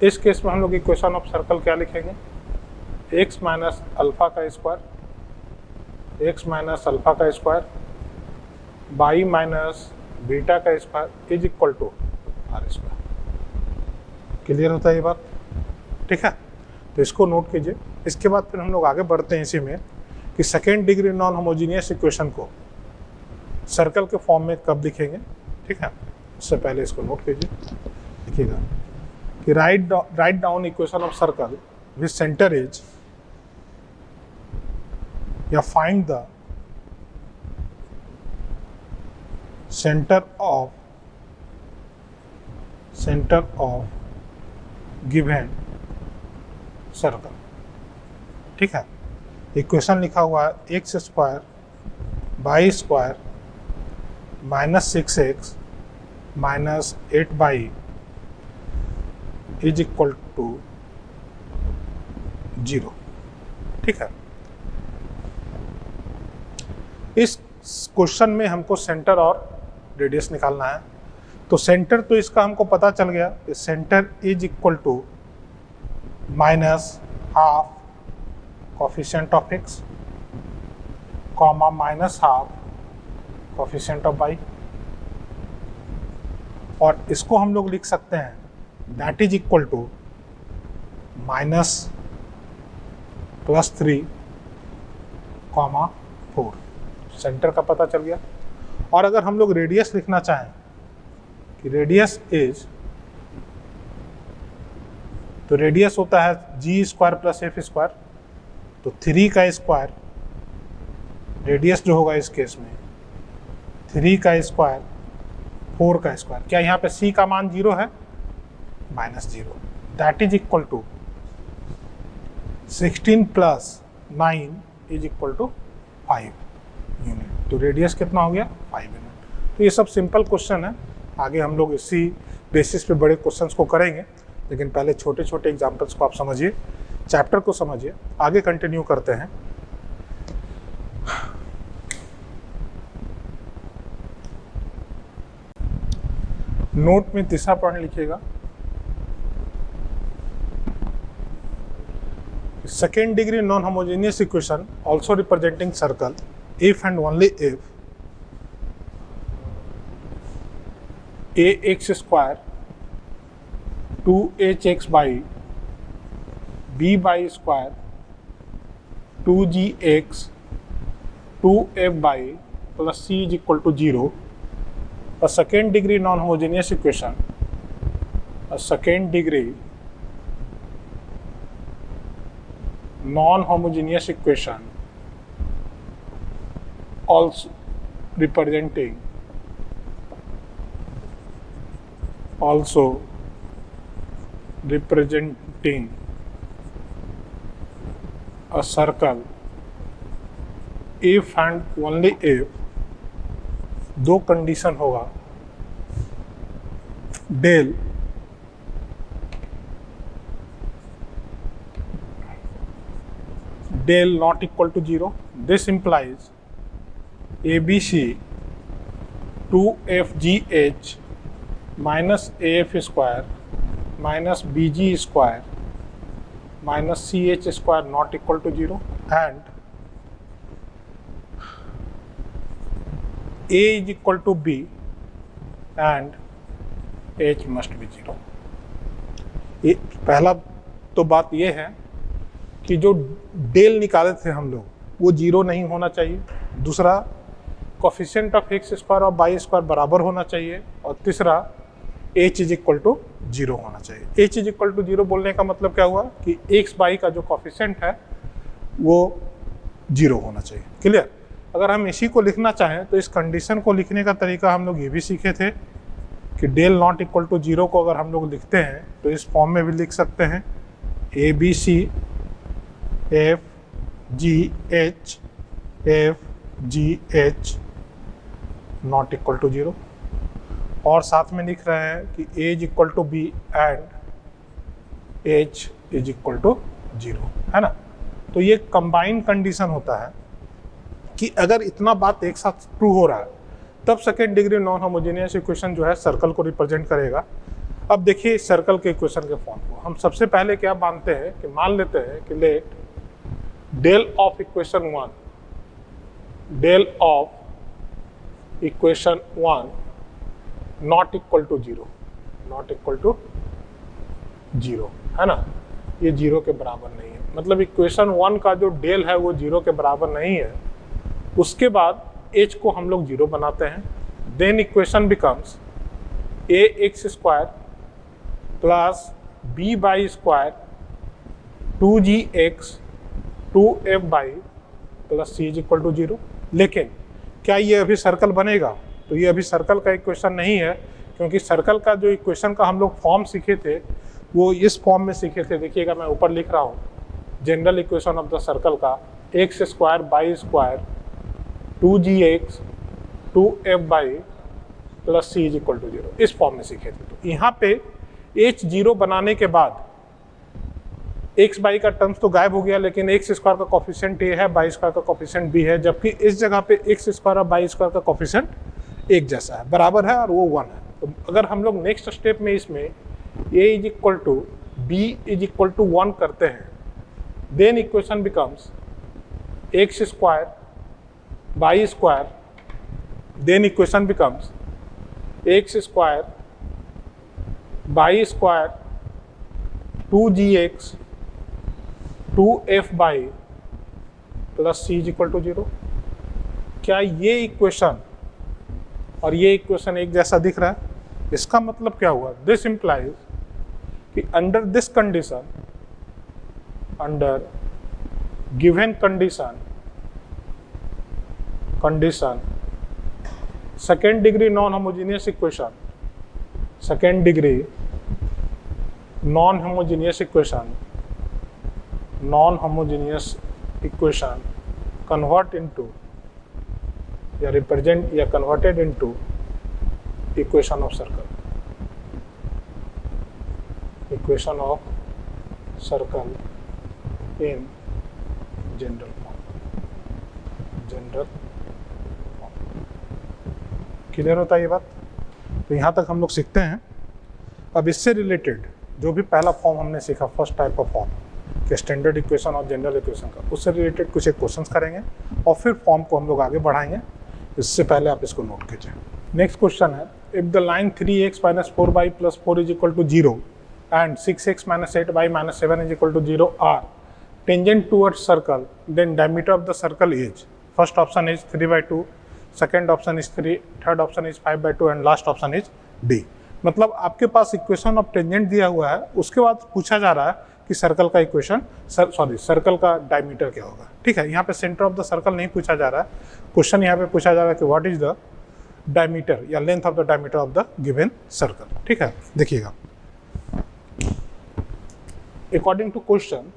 इस केस में हम लोग इक्वेशन ऑफ सर्कल क्या लिखेंगे, x माइनस अल्फा का स्क्वायर y माइनस बीटा का square is equal to r square. Clear होता है ये बात, ठीक है। तो इसको नोट कीजिए। इसके बाद फिर हम लोग आगे बढ़ते हैं इसी में कि second degree non homogeneous equation को सर्कल के फॉर्म में कब लिखेंगे, ठीक है। उससे पहले इसको नोट कीजिए, लिखिएगा कि right down equation of circle which centre is, या find the centre of centre of given circle. ठीक है, इक्वेशन लिखा हुआ है x square y square minus 6x minus 8y is equal to 0। ठीक है, इस क्वेश्चन में हमको सेंटर और रेडियस निकालना है। तो सेंटर तो इसका हमको पता चल गया, centre is equal to minus half coefficient of x comma minus half coefficient of y, और इसको हम लोग लिख सकते हैं that is equal to minus +3 comma 4। Centre का पता चल गया। और अगर हम लोग रेडियस लिखना चाहें कि रेडियस इज, तो रेडियस होता है g square plus F square, तो 3 का स्क्वायर रेडियस जो होगा इस केस में 3 का स्क्वायर 4 का स्क्वायर। क्या यहाँ पे c का मान 0 है? -0, that is equal to 16 plus 9 is equal to 5 unit. तो रेडियस कितना हो गया? 5 यूनिट। तो ये सब सिंपल क्वेश्चन है, आगे हम लोग इसी बेसिस पे बड़े क्वेश्चंस को करेंगे, लेकिन पहले छोटे छोटे एग्जांपल्स को आप समझिए, चैप्टर को समझिए, आगे कंटिन्यू करते हैं। नोट में तीसरा पॉइंट लिखिएगा, second degree non homogeneous equation also representing circle if and only if ax square 2hx by by square 2gx 2f by plus c is equal to 0, a second degree non homogeneous equation, a second degree non homogeneous equation also representing a circle if and only if दो condition होगा, del not equal to 0. This implies ABC 2FGH minus AF square minus BG square minus CH square not equal to 0, and A is equal to B and H must be 0. ये पहला तो बात ये है कि जो del निकाले थे हम लोग वो 0 नहीं होना चाहिए, दूसरा कोफिशिएंट ऑफ एक्स स्क्वायर और बाई स्क्वायर बराबर होना चाहिए, और तीसरा h इज इक्वल टू 0 होना चाहिए। h इज इक्वल टू 0 बोलने का मतलब क्या हुआ कि x बाई का जो कोफिशिएंट है वो 0 होना चाहिए। क्लियर? अगर हम इसी को लिखना चाहें तो इस कंडीशन को लिखने का तरीका हम लोग ये भी सीखे थे कि डेल नॉट इक्वल टू 0 को अगर हम लोग लिखते हैं तो इस फॉर्म में भी लिख सकते हैं ABC F G H F G H not equal to 0, और साथ में लिख रहे हैं कि a is equal to b and h is equal to 0, है ना। तो ये कंबाइन कंडीशन होता है कि अगर इतना बात एक साथ ट्रू हो रहा है तब second degree non homogeneous equation जो है सर्कल को रिप्रेजेंट करेगा। अब देखिए सर्कल के इक्वेशन के फॉर्म को हम सबसे पहले क्या मानते हैं कि मान लेते हैं कि let del of equation 1 del of equation 1 not equal to 0, not equal to 0, है ना, ये 0 के बराबर नहीं है। मतलब इक्वेशन 1 का जो डेल है वो 0 के बराबर नहीं है। उसके बाद h को हम लोग 0 बनाते हैं, then equation becomes ax square plus b y square 2gx 2f y plus c is equal to 0। लेकिन क्या ये अभी सर्कल बनेगा? तो ये अभी सर्कल का इक्वेशन नहीं है, क्योंकि सर्कल का जो इक्वेशन का हम लोग फॉर्म सीखे थे वो इस फॉर्म में सीखे थे। देखिएगा मैं ऊपर लिख रहा हूँ, general equation of the circle का x square y square 2gx 2f plus c is equal to 0, इस फॉर्म में सीखे थे। तो यहाँ पे h0 बनाने के बाद एक्स बाई का टर्म्स तो गायब हो गया, लेकिन एक्स स्क्वायर का कोफिशिएंट ए है, बाई स्क्वायर का कोफिशिएंट बी है, जबकि इस जगह पे एक्स स्क्वायर और बाई स्क्वायर का कोफिशिएंट एक जैसा है, बराबर है और वो 1 है। तो अगर हम लोग नेक्स्ट स्टेप में इसमें a is equal to b is equal to 1 करते हैं, then equation becomes x square y square, then equation becomes x square y square 2gx 2f plus c is equal to 0। क्या ये equation और ये equation एक जैसा दिख रहा है? इसका मतलब क्या हुआ? दिस इंप्लाइज कि under this condition, under given condition second degree non homogeneous equation, second degree non homogeneous equation convert into या रिप्रेजेंट या converted into equation of circle, equation of circle in general clear होता है ये बात? तो यहाँ तक हम लोग सीखते हैं। अब इससे रिलेटेड जो भी पहला फॉर्म हमने सीखा, फर्स्ट टाइप ऑफ फॉर्म कि स्टैंडर्ड इक्वेशन और जनरल इक्वेशन का, उससे रिलेटेड कुछ एक क्वेश्चंस करेंगे और फिर फॉर्म को हम लोग आगे बढ़ाएंगे। इससे पहले आप इसको नोट कीजिए। नेक्स्ट क्वेश्चन है, if the line 3x minus 4y plus 4 is equal to 0 and 6x minus 8y minus 7 is equal to 0 are tangent towards circle, then diameter of the circle is, first option is 3/2, second option is 3, third option is 5/2 and last option is D. मतलब आपके पास equation of tangent दिया हुआ है, उसके बाद पूछा जा रहा है कि सर्कल का इक्वेशन सर्कल का डायमीटर क्या होगा। ठीक है, यहाँ पे सेंटर ऑफ द सर्कल नहीं पूछा जा रहा है, क्वेश्चन यहाँ पे पूछा जा रहा है कि व्हाट इज द डायमीटर या length of the diameter of the given circle. ठीक है, देखिएगा अकॉर्डिंग टू क्वेश्चन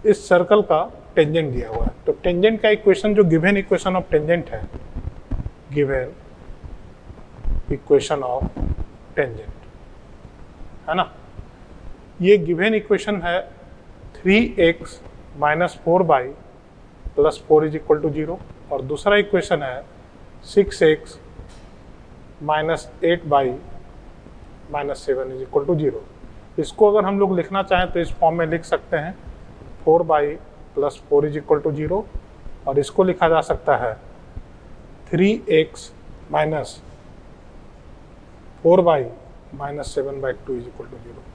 इस सर्कल का टेंजेंट दिया हुआ है, तो टेंजेंट का इक्वेशन जो गिवन इक्वेशन ऑफ टेंजेंट है, गिवन इक्वेशन ऑफ टेंजेंट है ना, ये गिवन इक्वेशन है 3x minus 4y plus 4 is equal to 0 और दूसरा इक्वेशन है 6x minus 8y minus 7 is equal to 0। इसको अगर हम लोग लिखना चाहें तो इस फॉर्म में लिख सकते हैं 4y plus 4 is equal to 0 और इसको लिखा जा सकता है 3x minus 4y minus 7/2 is equal to 0।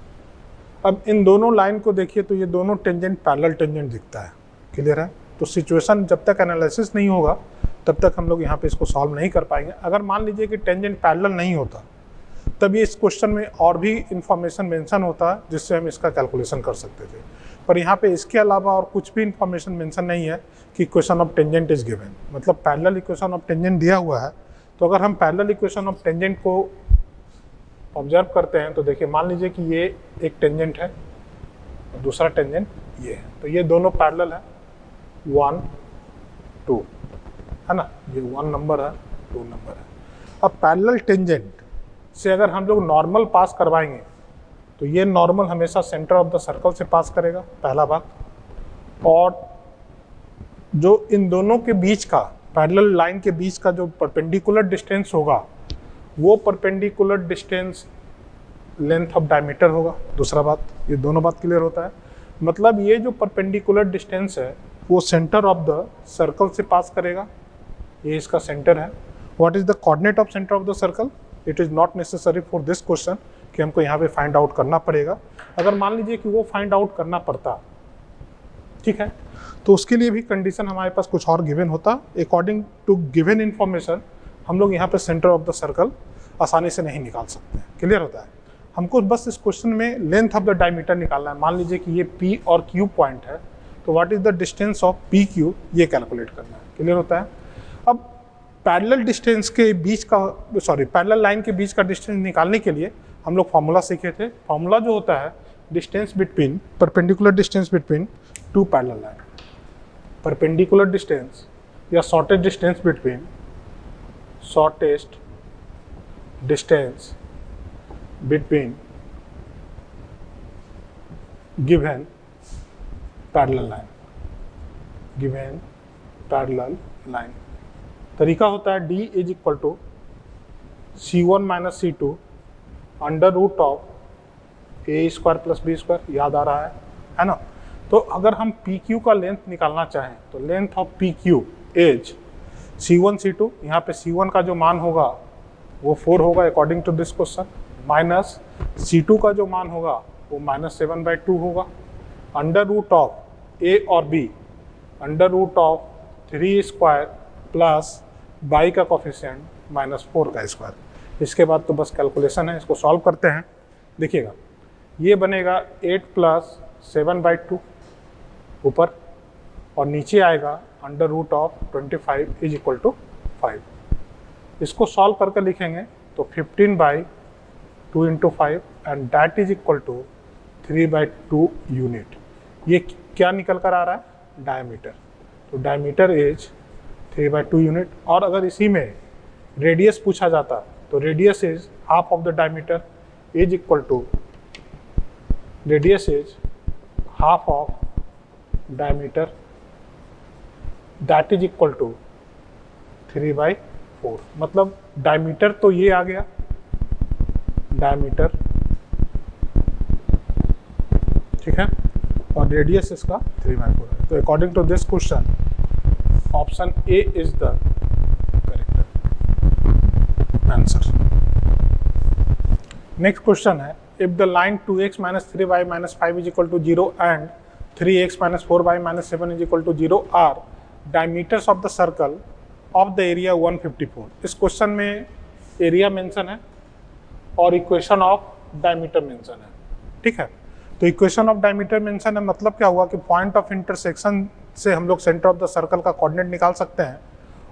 अब इन दोनों लाइन को देखिए तो ये दोनों टेंजेंट पैरेलल टेंजेंट दिखता है, क्लियर है? तो सिचुएशन जब तक एनालिसिस नहीं होगा तब तक हम लोग यहाँ पे इसको सॉल्व नहीं कर पाएंगे। अगर मान लीजिए कि टेंजेंट पैरेलल नहीं होता तब ये इस क्वेश्चन में और भी इंफॉर्मेशन मेंशन होता है जिससे हम इसका कैलकुलेशन कर सकते थे, पर यहाँ पे इसके अलावा और कुछ भी इंफॉर्मेशन मेंशन नहीं है कि equation of tangent is given, मतलब पैरेलल इक्वेशन ऑफ टेंजेंट दिया हुआ है। तो अगर हम पैरेलल इक्वेशन ऑफ टेंजेंट को ऑब्जर्व करते हैं तो देखिए मान लीजिए कि ये एक टेंजेंट है और दूसरा टेंजेंट ये है, तो ये दोनों पैरेलल है 1 2 है ना, ये 1 नंबर है 2 नंबर है। अब पैरेलल टेंजेंट से अगर हम लोग नॉर्मल पास करवाएंगे तो ये नॉर्मल हमेशा सेंटर ऑफ द सर्कल से पास करेगा, पहला बात, और जो इन दोनों के बीच का पैरेलल लाइन के बीच का जो परपेंडिकुलर डिस्टेंस होगा वो perpendicular distance length of diameter होगा। दूसरा बात, ये दोनों बात क्लियर होता है, मतलब ये जो परपेंडिकुलर डिस्टेंस है वो सेंटर ऑफ द सर्कल से पास करेगा, ये इसका सेंटर है। What is the coordinate of centre of the circle? It is not necessary for this question कि हमको यहाँ पे फाइंड आउट करना पड़ेगा। अगर मान लीजिए कि वो फाइंड आउट करना पड़ता, ठीक है, तो उसके लिए भी कंडीशन हमारे पास कुछ और गिवन होता। अकॉर्डिंग टू गिवन इन्फॉर्मेशन हम लोग यहाँ पे सेंटर ऑफ द सर्कल आसानी से नहीं निकाल सकते हैं, क्लियर होता है? हमको बस इस क्वेश्चन में लेंथ ऑफ द डायमीटर निकालना है। मान लीजिए कि ये P और Q पॉइंट है, तो what is the distance of PQ ये कैलकुलेट करना है, क्लियर होता है? अब पैरेलल डिस्टेंस के बीच का पैरेलल लाइन के बीच का डिस्टेंस निकालने के लिए हम लोग फॉर्मूला सीखे थे। फॉर्मूला जो होता है distance between perpendicular distance between two parallel line, perpendicular distance या shortest distance between shortest distance between given parallel line, given parallel line. तरीका होता है d is equal to c1 minus c2 under root of a square plus b square, याद आ रहा है ना। तो अगर हम पी क्यू का लेंथ निकालना चाहें तो length of P Q is c1 c2, यहाँ पे c1 का जो मान होगा वो 4 होगा according to this question, minus c2 का जो मान होगा वो -7/2 होगा, अंडर रूट ऑफ ए और b under root of 3 square plus y का कोफिशिएंट -4 का स्क्वायर। इसके बाद तो बस कैलकुलेशन है, इसको सॉल्व करते हैं। देखिएगा ये बनेगा 8 प्लस 7/2 ऊपर और नीचे आएगा under root of 25 is equal to 5। इसको सॉल्व करके लिखेंगे तो 15/2 into 5 and that is equal to 3/2 unit. ये क्या निकल कर आ रहा है? डायमीटर। तो डायमीटर इज 3/2 यूनिट। और अगर इसी में रेडियस पूछा जाता तो radius is half of the diameter is equal to, radius is half of diameter that is equal to 3/4। मतलब डायमीटर तो ये आ गया, डायमीटर, ठीक है, और रेडियस इसका 3/4 है। तो according to this question option a is the correct answer. Next question है, if the line 2x minus 3y minus 5 is equal to 0 and 3x minus 4y minus 7 is equal to 0 are diameters of the circle of the area 154। इस question में area mention है और equation of diameter mention है, ठीक है। तो equation of diameter mention है, मतलब क्या हुआ कि पॉइंट ऑफ इंटरसेक्शन से हम लोग सेंटर ऑफ द सर्कल का कोऑर्डिनेट निकाल सकते हैं।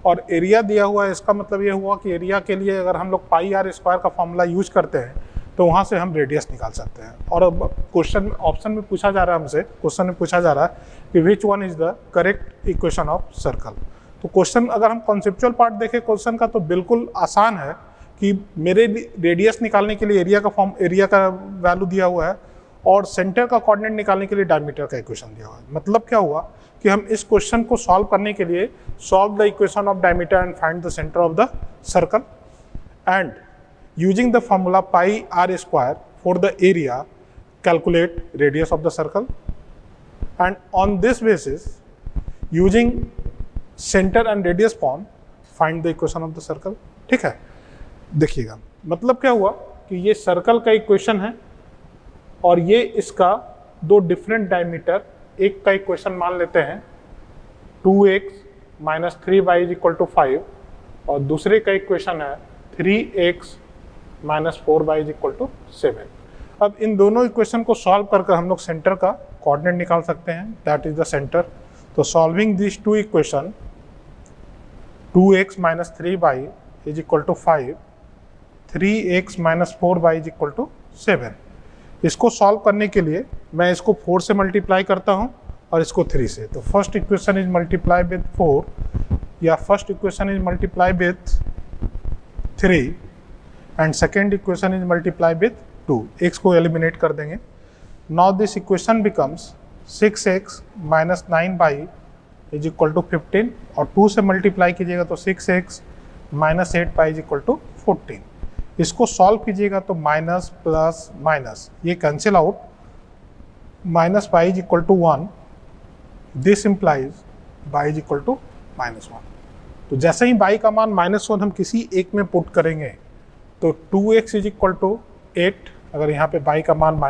और एरिया दिया हुआ है, इसका मतलब ये हुआ कि एरिया के लिए अगर हम लोग पाई आर स्क्वायर का फॉर्मूला यूज करते हैं तो वहाँ से हम रेडियस निकाल सकते हैं। और अब क्वेश्चन ऑप्शन में पूछा जा रहा है हमसे, क्वेश्चन में पूछा जा रहा है कि which one is the correct equation of circle. तो क्वेश्चन अगर हम कॉन्सेप्चुअल पार्ट देखें क्वेश्चन का तो बिल्कुल आसान है कि मेरे रेडियस निकालने के लिए एरिया का वैल्यू दिया हुआ है और सेंटर का कोऑर्डिनेट निकालने के लिए डायमीटर का इक्वेशन दिया हुआ है। मतलब क्या हुआ कि हम इस क्वेश्चन को सॉल्व करने के लिए solve the equation of diameter and find the centre of the circle and using the formula pi r square for the area calculate radius of the circle and on this basis using centre and radius form find the equation of the circle, ठीक है। देखिएगा मतलब क्या हुआ कि ये circle का equation है और ये इसका दो डिफरेंट डायमीटर, एक का इक्वेशन मान लेते हैं 2x minus 3y is equal to 5 और दूसरे का इक्वेशन है 3x minus 4y is equal to 7। अब इन दोनों इक्वेशन को सॉल्व करके हम लोग सेंटर का कोऑर्डिनेट निकाल सकते हैं, दैट इज द सेंटर। तो solving this two equation 2x minus 3y is equal to 5, 3x minus 4y is equal to 7। इसको सॉल्व करने के लिए मैं इसको 4 से मल्टीप्लाई करता हूँ और इसको 3 से। तो first equation is multiply with 4 या first equation is multiply with 3 and second equation is multiply with 2। x को एलिमिनेट कर देंगे। Now this equation becomes 6x minus 9y is equal to 15 और 2 से मल्टीप्लाई कीजिएगा तो 6x minus 8y is equal to 14। इसको solve कीजिएगा तो माइनस प्लस माइनस ये cancel out, minus y is equal to 1, this implies y is equal to -1। तो जैसे ही y का मान -1 हम किसी एक में पुट करेंगे तो 2x इज इक्वल टू 8, अगर यहाँ पे y का मान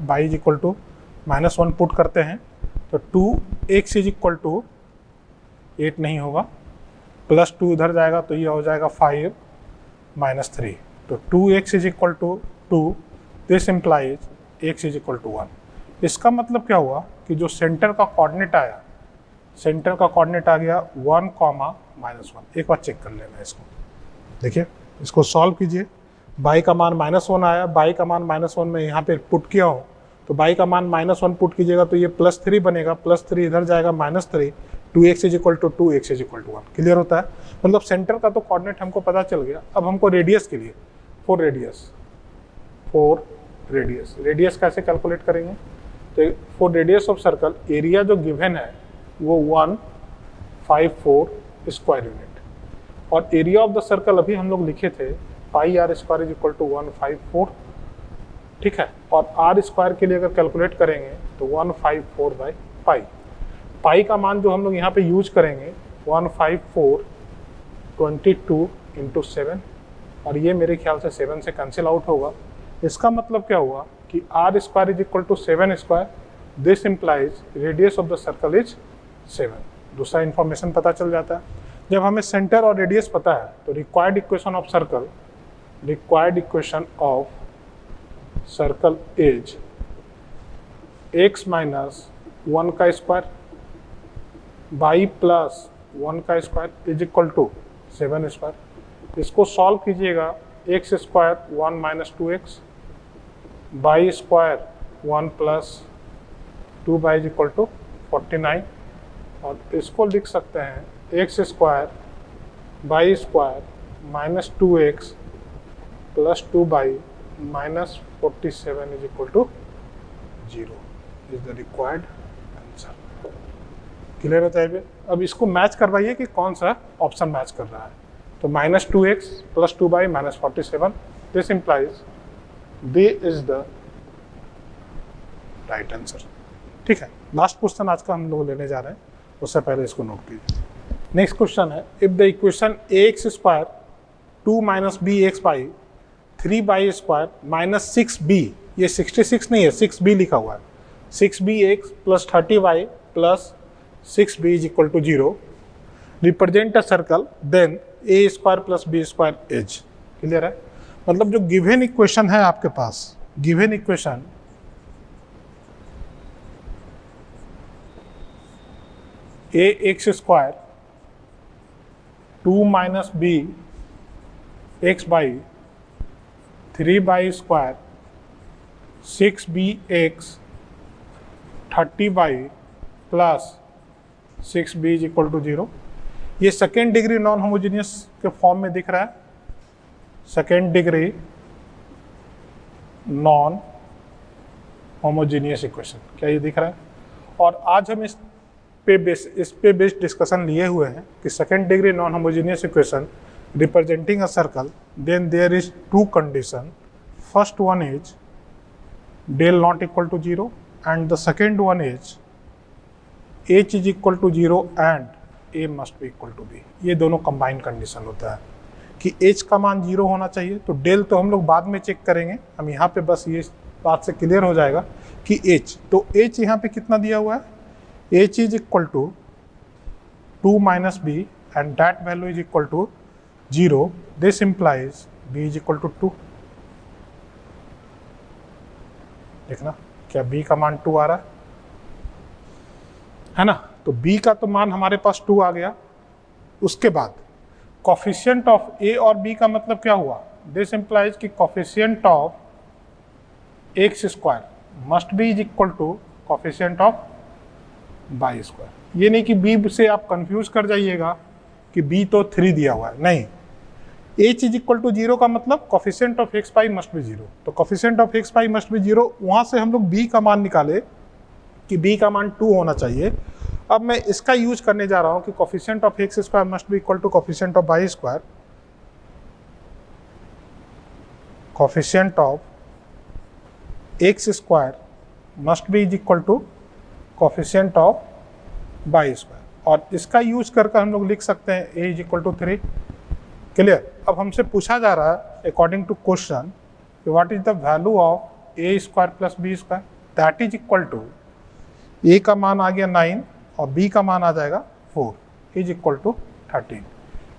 y is equal to -1 put करते हैं तो 2x इज इक्वल टू 8 नहीं होगा, प्लस 2 उधर जाएगा तो ये हो जाएगा 5 माइनस 3। तो 2x is equal to 2, this implies x is equal to 1। इसका मतलब क्या हुआ कि जो सेंटर का कोऑर्डिनेट आया, सेंटर का कोऑर्डिनेट आ गया 1, -1। एक बार चेक कर लेना इसको, देखिए इसको सॉल्व कीजिए। बाई का मान -1 आया, बाई का मान -1 में यहाँ पे पुट किया हूँ, तो बाई का मान -1 पुट कीजिएगा तो ये +3 बनेगा, +3 इधर जाएगा -3, 2x = 2, x = 1। क्लियर होता है? मतलब सेंटर का तो कोऑर्डिनेट हमको पता चल गया। अब हमको रेडियस के लिए फॉर रेडियस कैसे कैलकुलेट करेंगे? तो for radius of circle area जो गिवन है वो 154 स्क्वायर यूनिट, और एरिया ऑफ द सर्कल अभी हम लोग लिखे थे πr² = 154, ठीक है। और r स्क्वायर के लिए अगर कैलकुलेट करेंगे तो 154/π। पाई का मान जो हम लोग यहाँ पे यूज करेंगे 154 22 × 7, और ये मेरे ख्याल से 7 से कैंसिल आउट होगा। इसका मतलब क्या हुआ कि r² = 7 square, this implies radius of the circle is 7। दूसरा इन्फॉर्मेशन पता चल जाता है। जब हमें सेंटर और रेडियस पता है तो required equation of circle is x - 1 का स्क्वायर बाई +1 का स्क्वायर = 7 स्क्वायर। इसको सॉल्व कीजिएगा, x² 1 - 2x, by square 1 + 2y = 49, और इसको लिख सकते हैं x² by square -2x + 2y -47 = 0 is the required answer. Clear होता है? अब इसको मैच करवाइए कि कौन सा ऑप्शन मैच कर रहा है। तो -2x + 2y -47, this implies b is the right answer. ठीक है, लास्ट क्वेश्चन आज का हम लोग लेने जा रहे हैं, उससे पहले इसको नोट कीजिए। नेक्स्ट क्वेश्चन है, if the equation ax² 2 - bx/, 3y² -6b, ये 66 नहीं है, 6b लिखा हुआ है, 6bx + 30y + 6b = 0 represent a circle, then a² + b² is. Clear है? मतलब जो गिवन इक्वेशन है आपके पास, given equation ax² 2 - bx/, 3y² 6bx 30y + 6b = 0। ये सेकेंड डिग्री नॉन होमोजीनियस के फॉर्म में दिख रहा है, second degree non homogeneous equation, क्या ये दिख रहा है? और आज हम इस पे बेस्ड डिस्कशन लिए हुए हैं कि second degree non homogeneous equation representing a circle, then there is 2 condition. First one is del not equal to 0 and the second one is h is equal to 0 and a must be equal to b। ये दोनों combine condition होता है कि h का मान 0 होना चाहिए। तो डेल तो हम लोग बाद में चेक करेंगे, हम यहाँ पे बस ये बात से क्लियर हो जाएगा कि h, तो h यहाँ पे कितना दिया हुआ है, h is equal to 2 - b and that value is equal to 0, this implies b is equal to 2। देखना क्या b का मान 2 आ रहा है ना? तो b का तो मान हमारे पास 2 आ गया। उसके बाद कोफिशिएंट ऑफ a और b का मतलब क्या हुआ, दिस इंप्लाइज कि coefficient of x² must be is equal to coefficient of y²। ये नहीं कि b से आप कंफ्यूज कर जाइएगा कि b तो 3 दिया हुआ है, नहीं, h इज इक्वल टू 0 का मतलब coefficient of x/y must be 0। तो coefficient of x/y must be 0, वहाँ से हम लोग b का मान निकाले कि b का मान 2 होना चाहिए। अब मैं इसका यूज करने जा रहा हूँ कि coefficient of x² must be equal to coefficient of y², coefficient of x² must be is equal to coefficient of y², और इसका यूज करके हम लोग लिख सकते हैं a is equal to 3। Clear? अब हमसे पूछा जा रहा है according to question what is the value of a² + b², that is equal to a का मान आ गया 9 और b का मान आ जाएगा 4 इज इक्वल टू 13।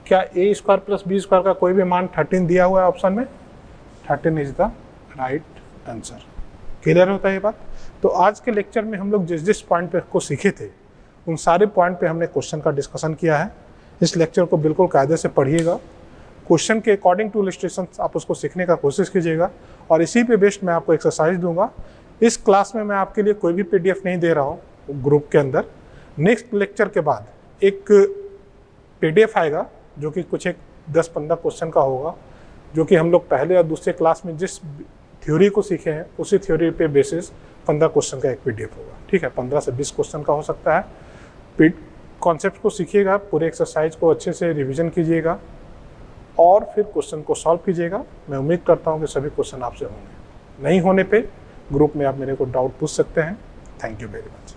क्या a² + b² का कोई भी मान 13 दिया हुआ है ऑप्शन में? 13 is the right answer. Clear होता है ये बात? तो आज के लेक्चर में हम लोग जिस जिस पॉइंट पे को सीखे थे उन सारे पॉइंट पे हमने क्वेश्चन का डिस्कशन किया है। इस लेक्चर को बिल्कुल कायदे से पढ़िएगा, क्वेश्चन के अकॉर्डिंग टू इलस्ट्रेशन आप उसको सीखने का कोशिश कीजिएगा, और इसी पे बेस्ड मैं आपको एक्सरसाइज दूंगा। इस क्लास में मैं आपके लिए कोई भी PDF नहीं दे रहा हूँ ग्रुप के अंदर। नेक्स्ट लेक्चर के बाद एक PDF आएगा जो कि कुछ एक 10-15 क्वेश्चन का होगा, जो कि हम लोग पहले और दूसरे क्लास में जिस थ्योरी को सीखे हैं उसी थ्योरी पे बेसिस 15 क्वेश्चन का एक PDF होगा। ठीक है, 15 से 20 क्वेश्चन का हो सकता है। कॉन्सेप्ट को सीखिएगा, पूरे एक्सरसाइज को अच्छे से रिवीजन कीजिएगा और फिर क्वेश्चन को सॉल्व कीजिएगा। मैं उम्मीद करता हूँ कि सभी क्वेश्चन आपसे होंगे। नहीं होने पे ग्रुप में आप मेरे को डाउट पूछ सकते हैं। Thank you very much.